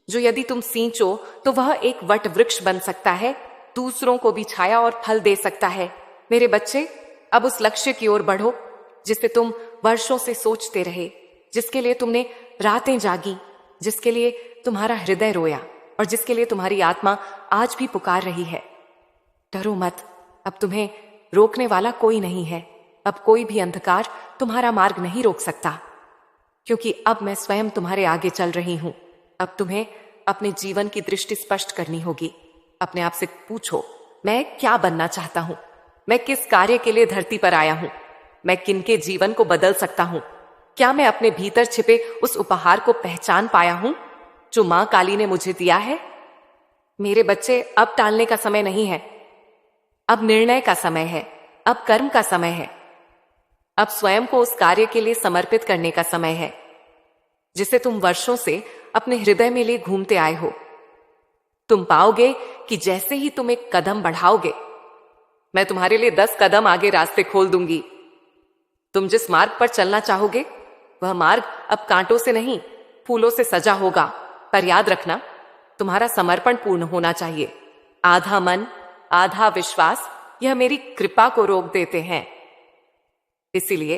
जो यदि तुम सींचो तो वह एक वट वृक्ष बन सकता है, दूसरों को भी छाया और फल दे सकता है। मेरे बच्चे, अब उस लक्ष्य की ओर बढ़ो जिसे तुम वर्षों से सोचते रहे, जिसके लिए तुमने रातें जागी, जिसके लिए तुम्हारा हृदय रोया और जिसके लिए तुम्हारी आत्मा आज भी पुकार रही है। डरो मत, अब तुम्हें रोकने वाला कोई नहीं है। अब कोई भी अंधकार तुम्हारा मार्ग नहीं रोक सकता, क्योंकि अब मैं स्वयं तुम्हारे आगे चल रही हूं। अब तुम्हें अपने जीवन की दृष्टि स्पष्ट करनी होगी। अपने आप से पूछो, मैं क्या बनना चाहता हूं? मैं किस कार्य के लिए धरती पर आया हूं? मैं किनके जीवन को बदल सकता हूं? क्या मैं अपने भीतर छिपे उस उपहार को पहचान पाया हूं जो मां काली ने मुझे दिया है? मेरे बच्चे, अब टालने का समय नहीं है। अब निर्णय का समय है। अब कर्म का समय है। अब स्वयं को उस कार्य के लिए समर्पित करने का समय है जिसे तुम वर्षों से अपने हृदय में ले घूमते आए हो। तुम पाओगे कि जैसे ही तुम एक कदम बढ़ाओगे, मैं तुम्हारे लिए 10 कदम आगे रास्ते खोल दूंगी। तुम जिस मार्ग पर चलना चाहोगे, वह मार्ग अब कांटों से नहीं, फूलों से सजा होगा। पर याद रखना, तुम्हारा समर्पण पूर्ण होना चाहिए। आधा मन, आधा विश्वास, यह मेरी कृपा को रोक देते हैं। इसीलिए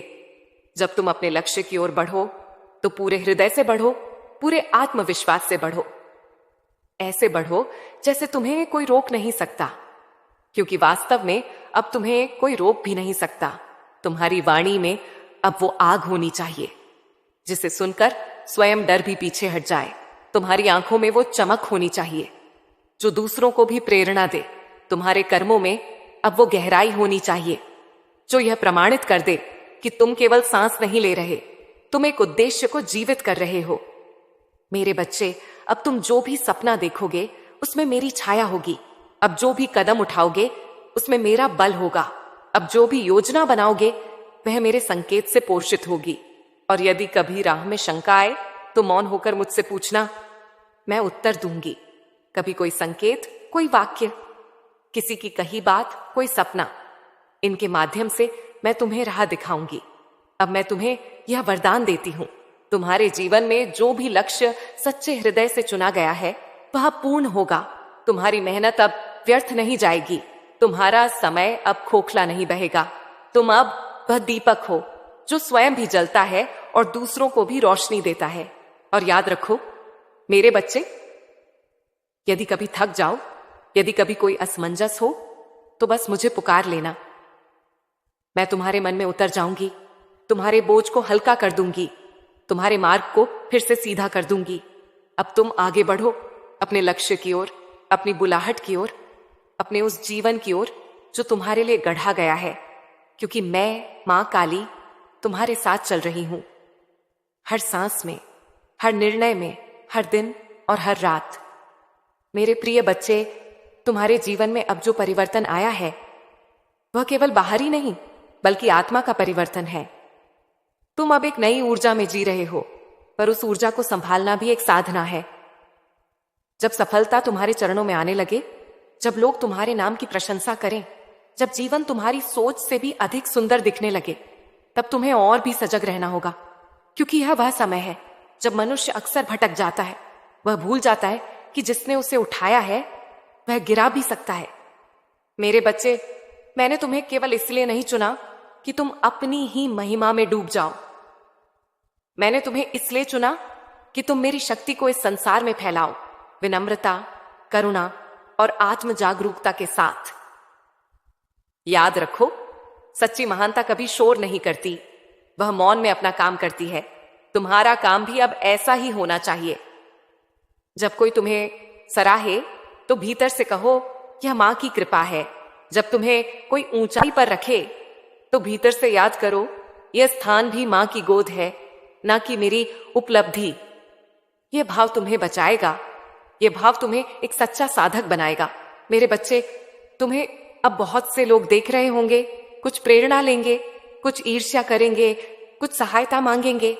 जब तुम अपने लक्ष्य की ओर बढ़ो, तो पूरे हृदय से बढ़ो, पूरे आत्मविश्वास से बढ़ो। ऐसे बढ़ो जैसे तुम्हें कोई रोक नहीं सकता, क्योंकि वास्तव में अब तुम्हें कोई रोक भी नहीं सकता। तुम्हारी वाणी में अब वो आग होनी चाहिए जिसे सुनकर स्वयं डर भी पीछे हट जाए। तुम्हारी आंखों में वो चमक होनी चाहिए जो दूसरों को भी प्रेरणा दे। तुम्हारे कर्मों में अब वो गहराई होनी चाहिए जो यह प्रमाणित कर दे कि तुम केवल सांस नहीं ले रहे, तुम एक उद्देश्य को जीवित कर रहे हो। मेरे बच्चे, अब तुम जो भी सपना देखोगे उसमें मेरी छाया होगी। अब जो भी कदम उठाओगे उसमें मेरा बल होगा। अब जो भी योजना बनाओगे वह मेरे संकेत से पोषित होगी। और यदि कभी राह में शंका आए तो मौन होकर मुझसे पूछना, मैं उत्तर दूंगी। कभी कोई संकेत, कोई वाक्य, किसी की कही बात, कोई सपना, इनके माध्यम से मैं तुम्हें राह दिखाऊंगी। अब मैं तुम्हें यह वरदान देती हूं, तुम्हारे जीवन में जो भी लक्ष्य सच्चे हृदय से चुना गया है वह पूर्ण होगा। तुम्हारी मेहनत अब व्यर्थ नहीं जाएगी। तुम्हारा समय अब खोखला नहीं बहेगा। तुम अब वह दीपक हो जो स्वयं भी जलता है और दूसरों को भी रोशनी देता है। और याद रखो मेरे बच्चे, यदि कभी थक जाओ, यदि कभी कोई असमंजस हो, तो बस मुझे पुकार लेना। मैं तुम्हारे मन में उतर जाऊंगी, तुम्हारे बोझ को हल्का कर दूंगी, तुम्हारे मार्ग को फिर से सीधा कर दूंगी। अब तुम आगे बढ़ो अपने लक्ष्य की ओर, अपनी बुलाहट की ओर, अपने उस जीवन की ओर जो तुम्हारे लिए गढ़ा गया है, क्योंकि मैं मां काली तुम्हारे साथ चल रही हूं। हर सांस में, हर निर्णय में, हर दिन और हर रात। मेरे प्रिय बच्चे, तुम्हारे जीवन में अब जो परिवर्तन आया है वह केवल बाहरी नहीं बल्कि आत्मा का परिवर्तन है। तुम अब एक नई ऊर्जा में जी रहे हो, पर उस ऊर्जा को संभालना भी एक साधना है। जब सफलता तुम्हारे चरणों में आने लगे, जब लोग तुम्हारे नाम की प्रशंसा करें, जब जीवन तुम्हारी सोच से भी अधिक सुंदर दिखने लगे, तब तुम्हें और भी सजग रहना होगा, क्योंकि यह वह समय है जब मनुष्य अक्सर भटक जाता है। वह भूल जाता है कि जिसने उसे उठाया है वह गिरा भी सकता है। मेरे बच्चे, मैंने तुम्हें केवल इसलिए नहीं चुना कि तुम अपनी ही महिमा में डूब जाओ। मैंने तुम्हें इसलिए चुना कि तुम मेरी शक्ति को इस संसार में फैलाओ, विनम्रता, करुणा और आत्म जागरूकता के साथ। याद रखो, सच्ची महानता कभी शोर नहीं करती, वह मौन में अपना काम करती है। तुम्हारा काम भी अब ऐसा ही होना चाहिए। जब कोई तुम्हें सराहे तो भीतर से कहो, यह मां की कृपा है। जब तुम्हें कोई ऊंचाई पर रखे तो भीतर से याद करो, यह स्थान भी मां की गोद है, ना कि मेरी उपलब्धि। यह भाव तुम्हें बचाएगा, यह भाव तुम्हें एक सच्चा साधक बनाएगा। मेरे बच्चे, तुम्हें अब बहुत से लोग देख रहे होंगे, कुछ प्रेरणा लेंगे, कुछ ईर्ष्या करेंगे, कुछ सहायता मांगेंगे,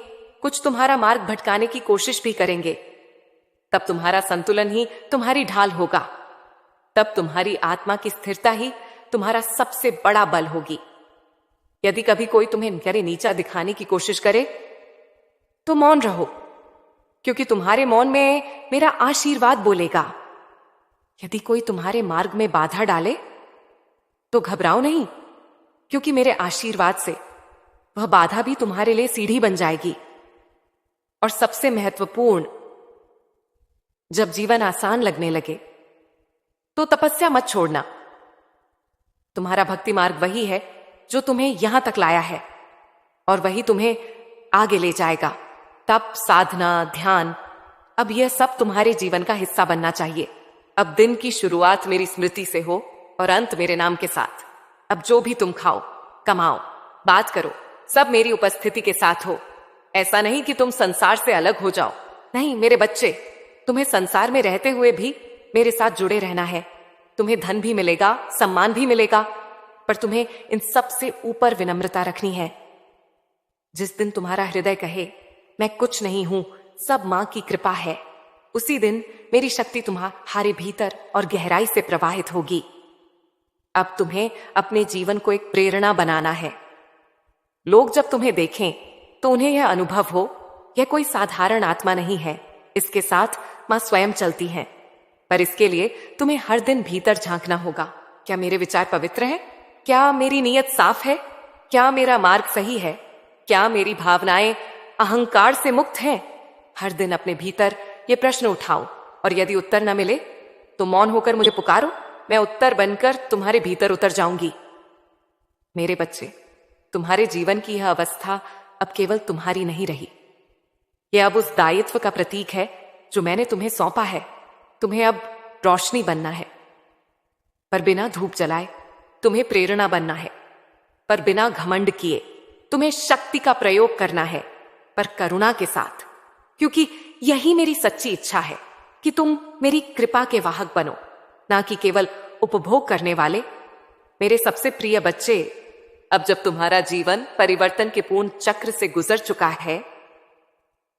कुछ तुम्हारा मार्ग भटकाने की कोशिश भी करेंगे। तब तुम्हारा संतुलन ही तुम्हारी ढाल होगा। तब तुम्हारी आत्मा की स्थिरता ही तुम्हारा सबसे बड़ा बल होगी। यदि कभी कोई तुम्हें करे नीचा दिखाने की कोशिश करे तो मौन रहो, क्योंकि तुम्हारे मौन में मेरा आशीर्वाद बोलेगा। यदि कोई तुम्हारे मार्ग में बाधा डाले तो घबराओ नहीं, क्योंकि मेरे आशीर्वाद से वह बाधा भी तुम्हारे लिए सीढ़ी बन जाएगी। और सबसे महत्वपूर्ण, जब जीवन आसान लगने लगे तो तपस्या मत छोड़ना। तुम्हारा भक्ति मार्ग वही है जो तुम्हें यहां तक लाया है, और वही तुम्हें आगे ले जाएगा। तप, साधना, ध्यान, अब यह सब तुम्हारे जीवन का हिस्सा बनना चाहिए। अब दिन की शुरुआत मेरी स्मृति से हो और अंत मेरे नाम के साथ। अब जो भी तुम खाओ, कमाओ, बात करो, सब मेरी उपस्थिति के साथ हो। ऐसा नहीं कि तुम संसार से अलग हो जाओ। नहीं मेरे बच्चे, तुम्हें संसार में रहते हुए भी मेरे साथ जुड़े रहना है। तुम्हें धन भी मिलेगा, सम्मान भी मिलेगा, पर तुम्हें इन सब से ऊपर विनम्रता रखनी है। जिस दिन तुम्हारा हृदय कहे मैं कुछ नहीं हूं, सब मां की कृपा है, उसी दिन मेरी शक्ति तुम्हारे भीतर और गहराई से प्रवाहित होगी। अब तुम्हें अपने जीवन को एक प्रेरणा बनाना है। लोग जब तुम्हें देखें तो उन्हें यह अनुभव हो, यह कोई साधारण आत्मा नहीं है, इसके साथ मां स्वयं चलती हैं। पर इसके लिए तुम्हें हर दिन भीतर झांकना होगा। क्या मेरे विचार पवित्र हैं? क्या मेरी नीयत साफ है? क्या मेरा मार्ग सही है? क्या मेरी भावनाएं अहंकार से मुक्त हैं? हर दिन अपने भीतर ये प्रश्न उठाओ, और यदि उत्तर न मिले तो मौन होकर मुझे पुकारो, मैं उत्तर बनकर तुम्हारे भीतर उतर जाऊंगी। मेरे बच्चे, तुम्हारे जीवन की यह अवस्था अब केवल तुम्हारी नहीं रही। यह अब उस दायित्व का प्रतीक है जो मैंने तुम्हें सौंपा है। तुम्हें अब रोशनी बनना है, पर बिना धूप जलाए। तुम्हें प्रेरणा बनना है, पर बिना घमंड किए। तुम्हें शक्ति का प्रयोग करना है, पर करुणा के साथ, क्योंकि यही मेरी सच्ची इच्छा है कि तुम मेरी कृपा के वाहक बनो, ना कि केवल उपभोग करने वाले। मेरे सबसे प्रिय बच्चे, अब जब तुम्हारा जीवन परिवर्तन के पूर्ण चक्र से गुजर चुका है,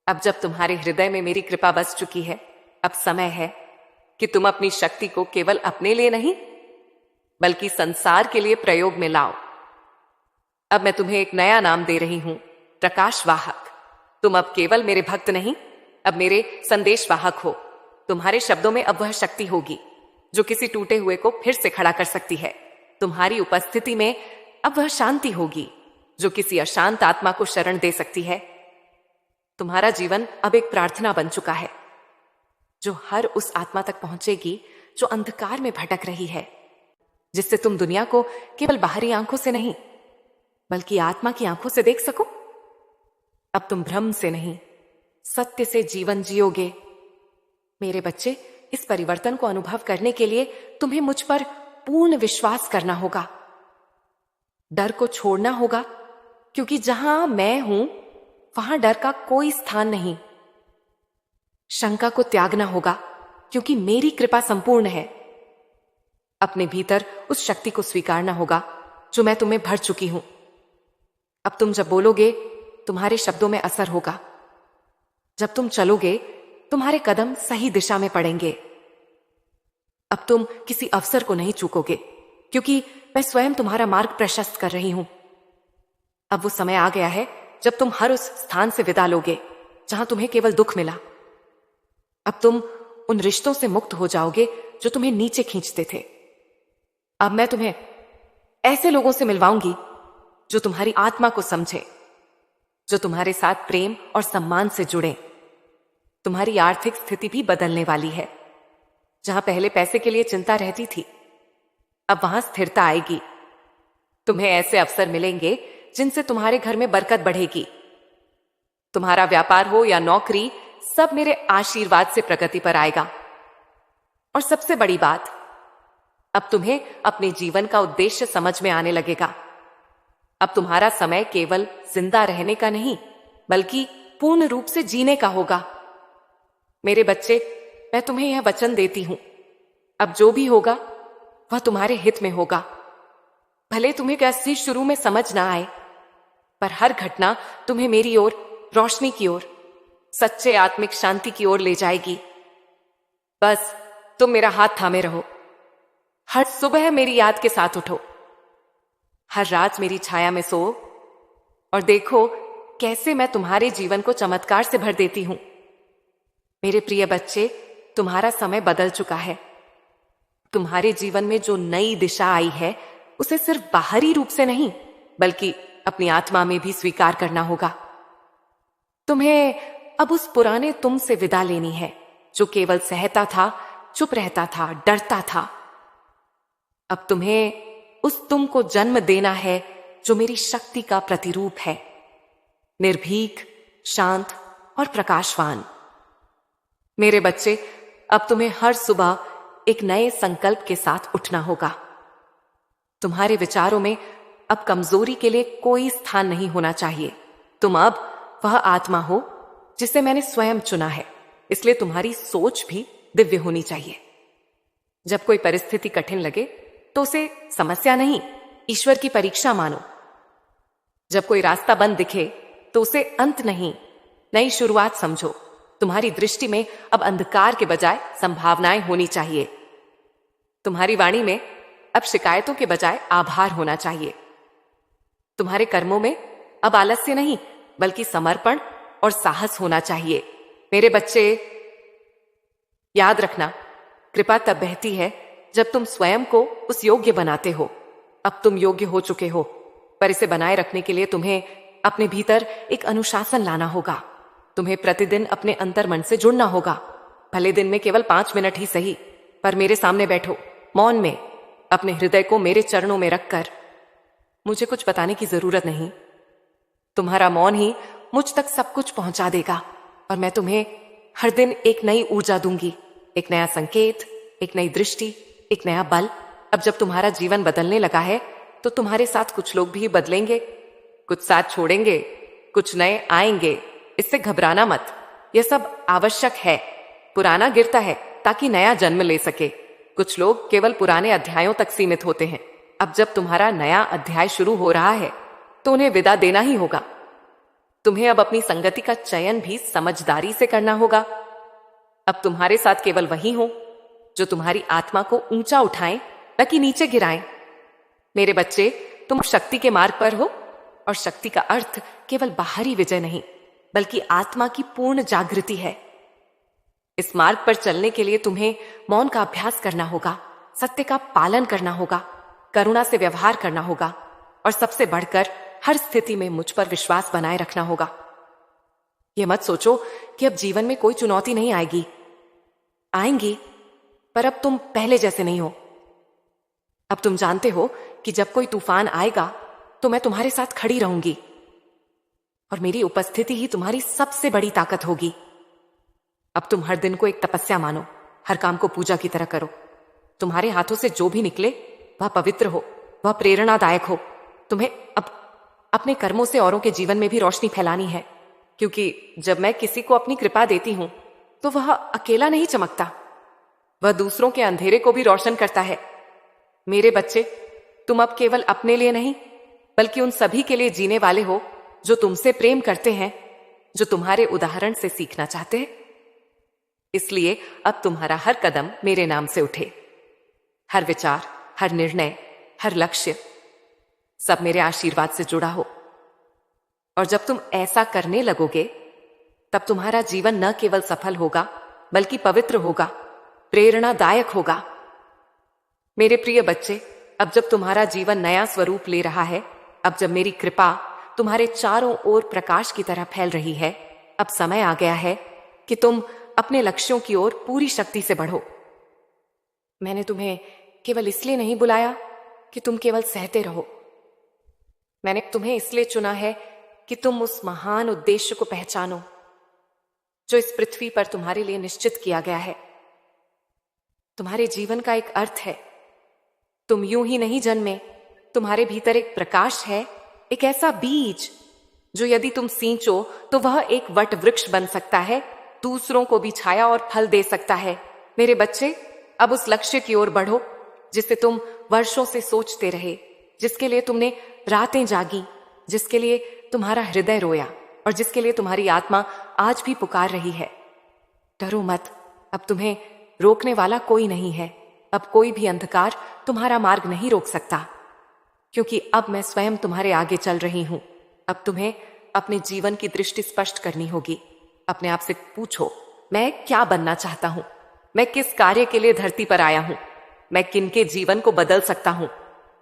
अब जब तुम्हारे हृदय में मेरी कृपा बस चुकी है, अब समय है कि तुम अपनी शक्ति को केवल अपने लिए नहीं, बल्कि संसार के लिए प्रयोग में लाओ। अब मैं तुम्हें एक नया नाम दे रही हूं, प्रकाश वाहक। तुम अब केवल मेरे भक्त नहीं, अब मेरे संदेश वाहक हो। तुम्हारे शब्दों में अब वह शक्ति होगी जो किसी टूटे हुए को फिर से खड़ा कर सकती है। तुम्हारी उपस्थिति में अब वह शांति होगी जो किसी अशांत आत्मा को शरण दे सकती है। तुम्हारा जीवन अब एक प्रार्थना बन चुका है जो हर उस आत्मा तक पहुंचेगी जो अंधकार में भटक रही है, जिससे तुम दुनिया को केवल बाहरी आंखों से नहीं, बल्कि आत्मा की आंखों से देख सको। अब तुम भ्रम से नहीं, सत्य से जीवन जियोगे। मेरे बच्चे, इस परिवर्तन को अनुभव करने के लिए तुम्हें मुझ पर पूर्ण विश्वास करना होगा। डर को छोड़ना होगा, क्योंकि जहां मैं हूं वहां डर का कोई स्थान नहीं। शंका को त्यागना होगा, क्योंकि मेरी कृपा संपूर्ण है। अपने भीतर उस शक्ति को स्वीकारना होगा जो मैं तुम्हें भर चुकी हूं। अब तुम जब बोलोगे, तुम्हारे शब्दों में असर होगा। जब तुम चलोगे, तुम्हारे कदम सही दिशा में पड़ेंगे। अब तुम किसी अवसर को नहीं चूकोगे, क्योंकि मैं स्वयं तुम्हारा मार्ग प्रशस्त कर रही हूं। अब वो समय आ गया है जब तुम हर उस स्थान से विदा लोगे जहां तुम्हें केवल दुख मिला। अब तुम उन रिश्तों से मुक्त हो जाओगे जो तुम्हें नीचे खींचते थे। अब मैं तुम्हें ऐसे लोगों से मिलवाऊंगी जो तुम्हारी आत्मा को समझे, जो तुम्हारे साथ प्रेम और सम्मान से जुड़े। तुम्हारी आर्थिक स्थिति भी बदलने वाली है। जहां पहले पैसे के लिए चिंता रहती थी, अब वहां स्थिरता आएगी। तुम्हें ऐसे अवसर मिलेंगे जिनसे तुम्हारे घर में बरकत बढ़ेगी। तुम्हारा व्यापार हो या नौकरी, सब मेरे आशीर्वाद से प्रगति पर आएगा। और सबसे बड़ी बात, अब तुम्हें अपने जीवन का उद्देश्य समझ में आने लगेगा। अब तुम्हारा समय केवल जिंदा रहने का नहीं, बल्कि पूर्ण रूप से जीने का होगा। मेरे बच्चे, मैं तुम्हें यह वचन देती हूं, अब जो भी होगा वह तुम्हारे हित में होगा। भले तुम्हें कैसी शुरू में समझ ना आए, पर हर घटना तुम्हें मेरी ओर, रोशनी की ओर, सच्चे आत्मिक शांति की ओर ले जाएगी। बस तुम मेरा हाथ थामे रहो। हर सुबह मेरी याद के साथ उठो। हर रात मेरी छाया में सो और देखो कैसे मैं तुम्हारे जीवन को चमत्कार से भर देती हूं। मेरे प्रिय बच्चे, तुम्हारा समय बदल चुका है। तुम्हारे जीवन में जो नई दिशा आई है, उसे सिर्फ बाहरी रूप से नहीं, बल्कि अपनी आत्मा में भी स्वीकार करना होगा। तुम्हें अब उस पुराने तुम से विदा लेनी है, जो केवल सहता था, चुप रहता था, डरता था। अब तुम्हें उस तुम को जन्म देना है जो मेरी शक्ति का प्रतिरूप है, निर्भीक, शांत और प्रकाशवान। मेरे बच्चे, अब तुम्हें हर सुबह एक नए संकल्प के साथ उठना होगा। तुम्हारे विचारों में अब कमजोरी के लिए कोई स्थान नहीं होना चाहिए। तुम अब वह आत्मा हो जिसे मैंने स्वयं चुना है, इसलिए तुम्हारी सोच भी दिव्य होनी चाहिए। जब कोई परिस्थिति कठिन लगे तो उसे समस्या नहीं, ईश्वर की परीक्षा मानो। जब कोई रास्ता बंद दिखे तो उसे अंत नहीं, नई शुरुआत समझो। तुम्हारी दृष्टि में अब अंधकार के बजाय संभावनाएं होनी चाहिए। तुम्हारी वाणी में अब शिकायतों के बजाय आभार होना चाहिए। तुम्हारे कर्मों में अब आलस्य नहीं, बल्कि समर्पण और साहस होना चाहिए। मेरे बच्चे, याद रखना, कृपा तब बहती है जब तुम स्वयं को उस योग्य बनाते हो। अब तुम योग्य हो चुके हो, पर इसे बनाए रखने के लिए तुम्हें अपने भीतर एक अनुशासन लाना होगा। तुम्हें प्रतिदिन अपने अंतर्मन से जुड़ना होगा। भले दिन में केवल 5 मिनट ही सही, पर मेरे सामने बैठो, मौन में, अपने हृदय को मेरे चरणों में रखकर। मुझे कुछ बताने की जरूरत नहीं, तुम्हारा मौन ही मुझ तक सब कुछ पहुंचा देगा। और मैं तुम्हें हर दिन एक नई ऊर्जा दूंगी, एक नया संकेत, एक नई दृष्टि, एक नया बल। अब जब तुम्हारा जीवन बदलने लगा है, तो तुम्हारे साथ कुछ लोग भी बदलेंगे, कुछ साथ छोड़ेंगे, कुछ नए आएंगे। इससे घबराना मत, यह सब आवश्यक है। पुराना गिरता है ताकि नया जन्म ले सके। कुछ लोग केवल पुराने अध्यायों तक सीमित होते हैं। अब जब तुम्हारा नया अध्याय शुरू हो रहा है, तो उन्हें विदा देना ही होगा। तुम्हें अब अपनी संगति का चयन भी समझदारी से करना होगा। अब तुम्हारे साथ केवल वही हो जो तुम्हारी आत्मा को ऊंचा उठाएं, न कि नीचे गिराएं। मेरे बच्चे, तुम शक्ति के मार्ग पर हो, और शक्ति का अर्थ केवल बाहरी विजय नहीं, बल्कि आत्मा की पूर्ण जागृति है। इस मार्ग पर चलने के लिए तुम्हें मौन का अभ्यास करना होगा, सत्य का पालन करना होगा, करुणा से व्यवहार करना होगा, और सबसे बढ़कर हर स्थिति में मुझ पर विश्वास बनाए रखना होगा। यह मत सोचो कि अब जीवन में कोई चुनौती नहीं आएगी। आएंगी, पर अब तुम पहले जैसे नहीं हो। अब तुम जानते हो कि जब कोई तूफान आएगा तो मैं तुम्हारे साथ खड़ी रहूंगी, और मेरी उपस्थिति ही तुम्हारी सबसे बड़ी ताकत होगी। अब तुम हर दिन को एक तपस्या मानो, हर काम को पूजा की तरह करो। तुम्हारे हाथों से जो भी निकले वह पवित्र हो, वह प्रेरणादायक हो। तुम्हें अब अपने कर्मों से औरों के जीवन में भी रोशनी फैलानी है, क्योंकि जब मैं किसी को अपनी कृपा देती हूं तो वह अकेला नहीं चमकता, वह दूसरों के अंधेरे को भी रोशन करता है। मेरे बच्चे, तुम अब केवल अपने लिए नहीं, बल्कि उन सभी के लिए जीने वाले हो जो तुमसे प्रेम करते हैं, जो तुम्हारे उदाहरण से सीखना चाहते हैं। इसलिए अब तुम्हारा हर कदम मेरे नाम से उठे। हर विचार, हर निर्णय, हर लक्ष्य, सब मेरे आशीर्वाद से जुड़ा हो। और जब तुम ऐसा करने लगोगे, तब तुम्हारा जीवन न केवल सफल होगा, बल्कि पवित्र होगा, प्रेरणादायक होगा। मेरे प्रिय बच्चे, अब जब तुम्हारा जीवन नया स्वरूप ले रहा है, अब जब मेरी कृपा तुम्हारे चारों ओर प्रकाश की तरह फैल रही है, अब समय आ गया है कि तुम अपने लक्ष्यों की ओर पूरी शक्ति से बढ़ो। मैंने तुम्हें केवल इसलिए नहीं बुलाया कि तुम केवल सहते रहो। मैंने तुम्हें इसलिए चुना है कि तुम उस महान उद्देश्य को पहचानो जो इस पृथ्वी पर तुम्हारे लिए निश्चित किया गया है। तुम्हारे जीवन का एक अर्थ है। तुम यूं ही नहीं जन्मे, तुम्हारे भीतर एक प्रकाश है, एक ऐसा बीज जो यदि तुम सींचो तो वह एक वट वृक्ष बन सकता है, दूसरों को भी छाया और फल दे सकता है। मेरे बच्चे, अब उस लक्ष्य की ओर बढ़ो जिसे तुम वर्षों से सोचते रहे, जिसके लिए तुमने रातें जागी, जिसके लिए तुम्हारा हृदय रोया और जिसके लिए तुम्हारी आत्मा आज भी पुकार रही है। डरो मत, अब तुम्हें रोकने वाला कोई नहीं है। अब कोई भी अंधकार तुम्हारा मार्ग नहीं रोक सकता, क्योंकि अब मैं स्वयं तुम्हारे आगे चल रही हूं। अब तुम्हें अपने जीवन की दृष्टि स्पष्ट करनी होगी। अपने आप से पूछो, मैं क्या बनना चाहता हूं? मैं किस कार्य के लिए धरती पर आया हूं? मैं किनके जीवन को बदल सकता हूं?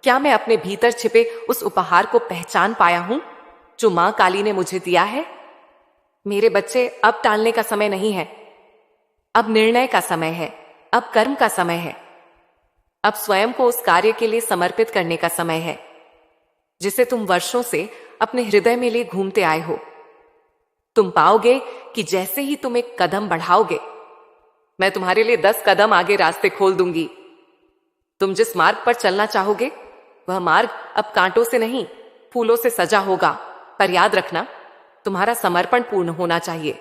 क्या मैं अपने भीतर छिपे उस उपहार को पहचान पाया हूं जो मां काली ने मुझे दिया है? मेरे बच्चे, अब टालने का समय नहीं है। अब निर्णय का समय है। अब कर्म का समय है। अब स्वयं को उस कार्य के लिए समर्पित करने का समय है जिसे तुम वर्षों से अपने हृदय में ले घूमते आए हो। तुम पाओगे कि जैसे ही तुम एक कदम बढ़ाओगे, मैं तुम्हारे लिए 10 कदम आगे रास्ते खोल दूंगी। तुम जिस मार्ग पर चलना चाहोगे वह मार्ग अब कांटों से नहीं, फूलों से सजा होगा। पर याद रखना, तुम्हारा समर्पण पूर्ण होना चाहिए।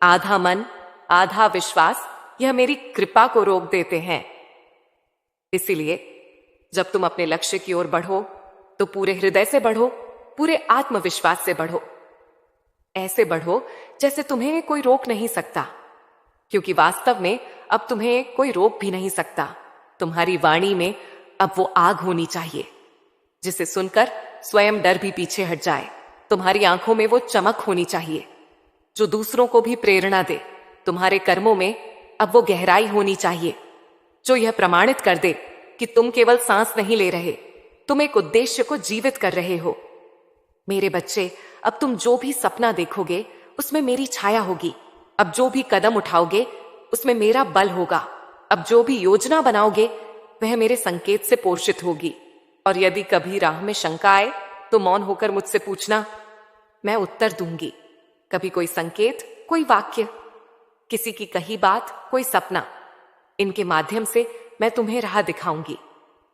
आधा मन, आधा विश्वास, यह मेरी कृपा को रोक देते हैं। इसीलिए जब तुम अपने लक्ष्य की ओर बढ़ो तो पूरे हृदय से बढ़ो, पूरे आत्मविश्वास से बढ़ो। ऐसे बढ़ो जैसे तुम्हें कोई रोक नहीं सकता, क्योंकि वास्तव में अब तुम्हें कोई रोक भी नहीं सकता। तुम्हारी वाणी में अब वो आग होनी चाहिए जिसे सुनकर स्वयं डर भी पीछे हट जाए। तुम्हारी आंखों में वो चमक होनी चाहिए जो दूसरों को भी प्रेरणा दे। तुम्हारे कर्मों में अब वो गहराई होनी चाहिए जो यह प्रमाणित कर दे कि तुम केवल सांस नहीं ले रहे, तुम एक उद्देश्य को जीवित कर रहे हो। मेरे बच्चे, अब तुम जो भी सपना देखोगे उसमें मेरी छाया होगी। अब जो भी कदम उठाओगे उसमें मेरा बल होगा। अब जो भी योजना बनाओगे वह मेरे संकेत से पोषित होगी। और यदि कभी राह में शंका आए तो मौन होकर मुझसे पूछना, मैं उत्तर दूंगी। कभी कोई संकेत, कोई वाक्य, किसी की कही बात, कोई सपना, इनके माध्यम से मैं तुम्हें राह दिखाऊंगी।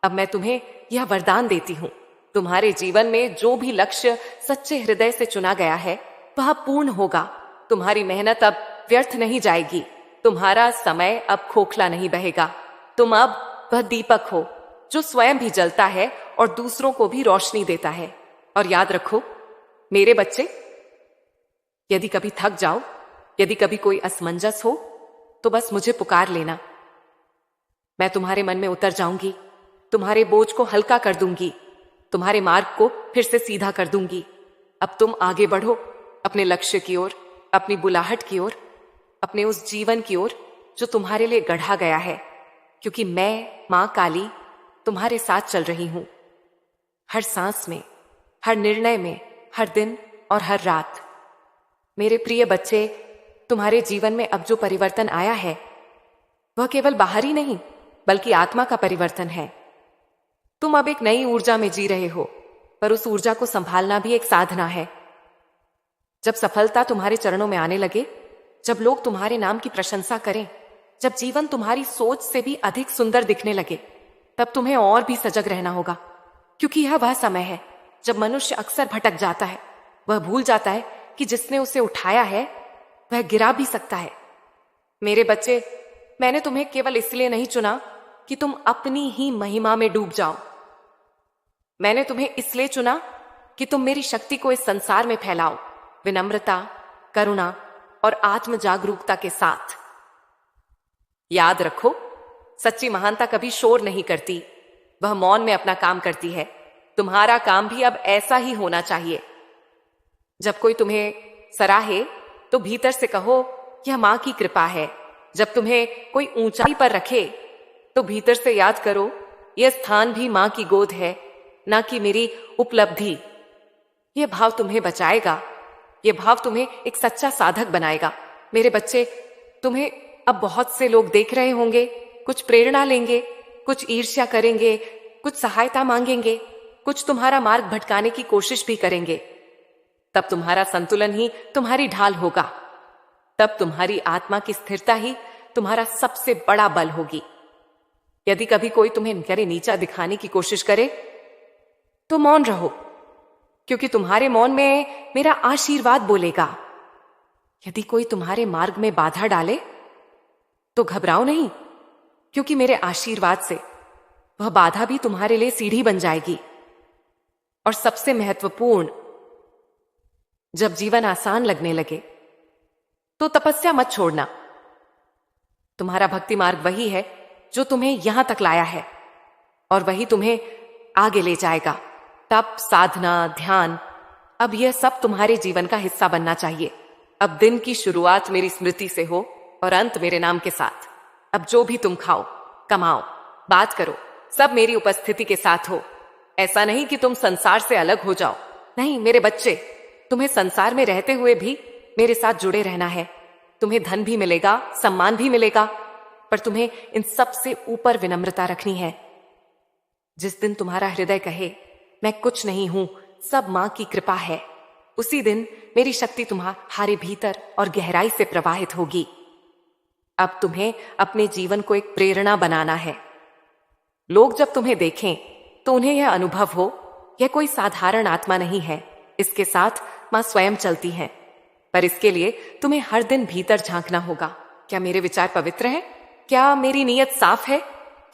अब मैं तुम्हें यह वरदान देती हूं, तुम्हारे जीवन में जो भी लक्ष्य सच्चे हृदय से चुना गया है वह पूर्ण होगा। तुम्हारी मेहनत अब व्यर्थ नहीं जाएगी। तुम्हारा समय अब खोखला नहीं बहेगा। तुम अब वह दीपक हो जो स्वयं भी जलता है और दूसरों को भी रोशनी देता है। और याद रखो मेरे बच्चे, यदि कभी थक जाओ, यदि कभी कोई असमंजस हो, तो बस मुझे पुकार लेना। मैं तुम्हारे मन में उतर जाऊंगी, तुम्हारे बोझ को हल्का कर दूंगी, तुम्हारे मार्ग को फिर से सीधा कर दूंगी। अब तुम आगे बढ़ो अपने लक्ष्य की ओर, अपनी बुलाहट की ओर, अपने उस जीवन की ओर जो तुम्हारे लिए गढ़ा गया है, क्योंकि मैं मां काली तुम्हारे साथ चल रही हूं। हर सांस में, हर निर्णय में, हर दिन और हर रात। मेरे प्रिय बच्चे, तुम्हारे जीवन में अब जो परिवर्तन आया है वह केवल बाहरी नहीं बल्कि आत्मा का परिवर्तन है। तुम अब एक नई ऊर्जा में जी रहे हो, पर उस ऊर्जा को संभालना भी एक साधना है। जब सफलता तुम्हारे चरणों में आने लगे, जब लोग तुम्हारे नाम की प्रशंसा करें, जब जीवन तुम्हारी सोच से भी अधिक सुंदर दिखने लगे, तब तुम्हें और भी सजग रहना होगा, क्योंकि यह वह समय है जब मनुष्य अक्सर भटक जाता है। वह भूल जाता है कि जिसने उसे उठाया है वह गिरा भी सकता है। मेरे बच्चे, मैंने तुम्हें केवल इसलिए नहीं चुना कि तुम अपनी ही महिमा में डूब जाओ। मैंने तुम्हें इसलिए चुना कि तुम मेरी शक्ति को इस संसार में फैलाओ, विनम्रता, करुणा और आत्म जागरूकता के साथ। याद रखो, सच्ची महानता कभी शोर नहीं करती, वह मौन में अपना काम करती है। तुम्हारा काम भी अब ऐसा ही होना चाहिए। जब कोई तुम्हें सराहे तो भीतर से कहो, यह मां की कृपा है। जब तुम्हें कोई ऊंचाई पर रखे तो भीतर से याद करो, यह स्थान भी मां की गोद है, ना कि मेरी उपलब्धि। यह भाव तुम्हें बचाएगा, यह भाव तुम्हें एक सच्चा साधक बनाएगा। मेरे बच्चे, तुम्हें अब बहुत से लोग देख रहे होंगे, कुछ प्रेरणा लेंगे, कुछ ईर्ष्या करेंगे, कुछ सहायता मांगेंगे, कुछ तुम्हारा मार्ग भटकाने की कोशिश भी करेंगे। तब तुम्हारा संतुलन ही तुम्हारी ढाल होगा। तब तुम्हारी आत्मा की स्थिरता ही तुम्हारा सबसे बड़ा बल होगी। यदि कभी कोई तुम्हें नीचा दिखाने की कोशिश करे तो मौन रहो, क्योंकि तुम्हारे मौन में मेरा आशीर्वाद बोलेगा। यदि कोई तुम्हारे मार्ग में बाधा डाले तो घबराओ नहीं, क्योंकि मेरे आशीर्वाद से वह बाधा भी तुम्हारे लिए सीढ़ी बन जाएगी। और सबसे महत्वपूर्ण, जब जीवन आसान लगने लगे तो तपस्या मत छोड़ना। तुम्हारा भक्ति मार्ग वही है जो तुम्हें यहां तक लाया है, और वही तुम्हें आगे ले जाएगा। तप, साधना, ध्यान, अब यह सब तुम्हारे जीवन का हिस्सा बनना चाहिए। अब दिन की शुरुआत मेरी स्मृति से हो और अंत मेरे नाम के साथ। अब जो भी तुम खाओ, कमाओ, बात करो, सब मेरी उपस्थिति के साथ हो। ऐसा नहीं कि तुम संसार से अलग हो जाओ। नहीं मेरे बच्चे, तुम्हें संसार में रहते हुए भी मेरे साथ जुड़े रहना है। तुम्हें धन भी मिलेगा, सम्मान भी मिलेगा, पर तुम्हें इन सब से ऊपर विनम्रता रखनी है। जिस दिन तुम्हारा हृदय कहे मैं कुछ नहीं हूं, सब मां की कृपा है, उसी दिन मेरी शक्ति तुम्हारे भीतर और गहराई से प्रवाहित होगी। अब तुम्हें अपने जीवन को एक प्रेरणा बनाना है। लोग जब तुम्हें देखें तो उन्हें यह अनुभव हो, यह कोई साधारण आत्मा नहीं है, इसके साथ मां स्वयं चलती है। पर इसके लिए तुम्हें हर दिन भीतर झांकना होगा। क्या मेरे विचार पवित्र हैं? क्या मेरी नीयत साफ है?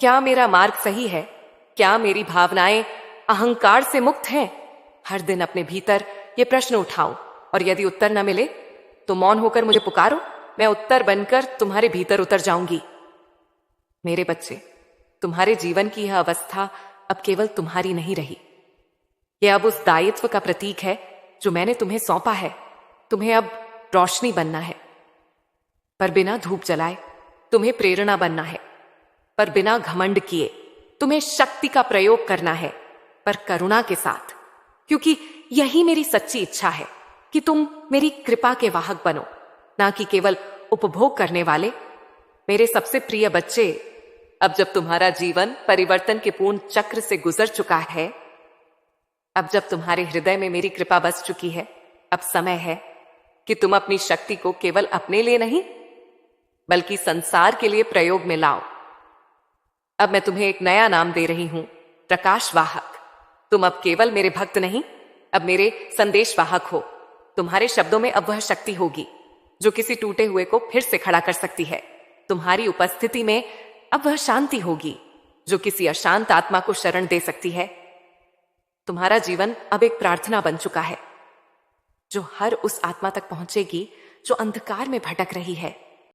क्या मेरा मार्ग सही है? क्या मेरी भावनाएं अहंकार से मुक्त हैं? हर दिन अपने भीतर ये प्रश्न उठाओ, और यदि उत्तर न मिले तो मौन होकर मुझे पुकारो। मैं उत्तर बनकर तुम्हारे भीतर उतर जाऊंगी। मेरे बच्चे, तुम्हारे जीवन की यह अवस्था अब केवल तुम्हारी नहीं रही। यह अब उस दायित्व का प्रतीक है जो मैंने तुम्हें सौंपा है। तुम्हें अब रोशनी बनना है, पर बिना धूप जलाए। तुम्हें प्रेरणा बनना है, पर बिना घमंड किए। तुम्हें शक्ति का प्रयोग करना है, पर करुणा के साथ, क्योंकि यही मेरी सच्ची इच्छा है कि तुम मेरी कृपा के वाहक बनो, ना कि केवल उपभोग करने वाले। मेरे सबसे प्रिय बच्चे, अब जब तुम्हारा जीवन परिवर्तन के पूर्ण चक्र से गुजर चुका है, अब जब तुम्हारे हृदय में मेरी कृपा बस चुकी है, अब समय है कि तुम अपनी शक्ति को केवल अपने लिए नहीं, बल्कि संसार के लिए प्रयोग में लाओ। अब मैं तुम्हें एक नया नाम दे रही हूं, प्रकाश वाहक। तुम अब केवल मेरे भक्त नहीं, अब मेरे संदेश वाहक हो। तुम्हारे शब्दों में अब वह शक्ति होगी जो किसी टूटे हुए को फिर से खड़ा कर सकती है। तुम्हारी उपस्थिति में अब वह शांति होगी जो किसी अशांत आत्मा को शरण दे सकती है। तुम्हारा जीवन अब एक प्रार्थना बन चुका है जो हर उस आत्मा तक पहुंचेगी जो अंधकार में भटक रही है।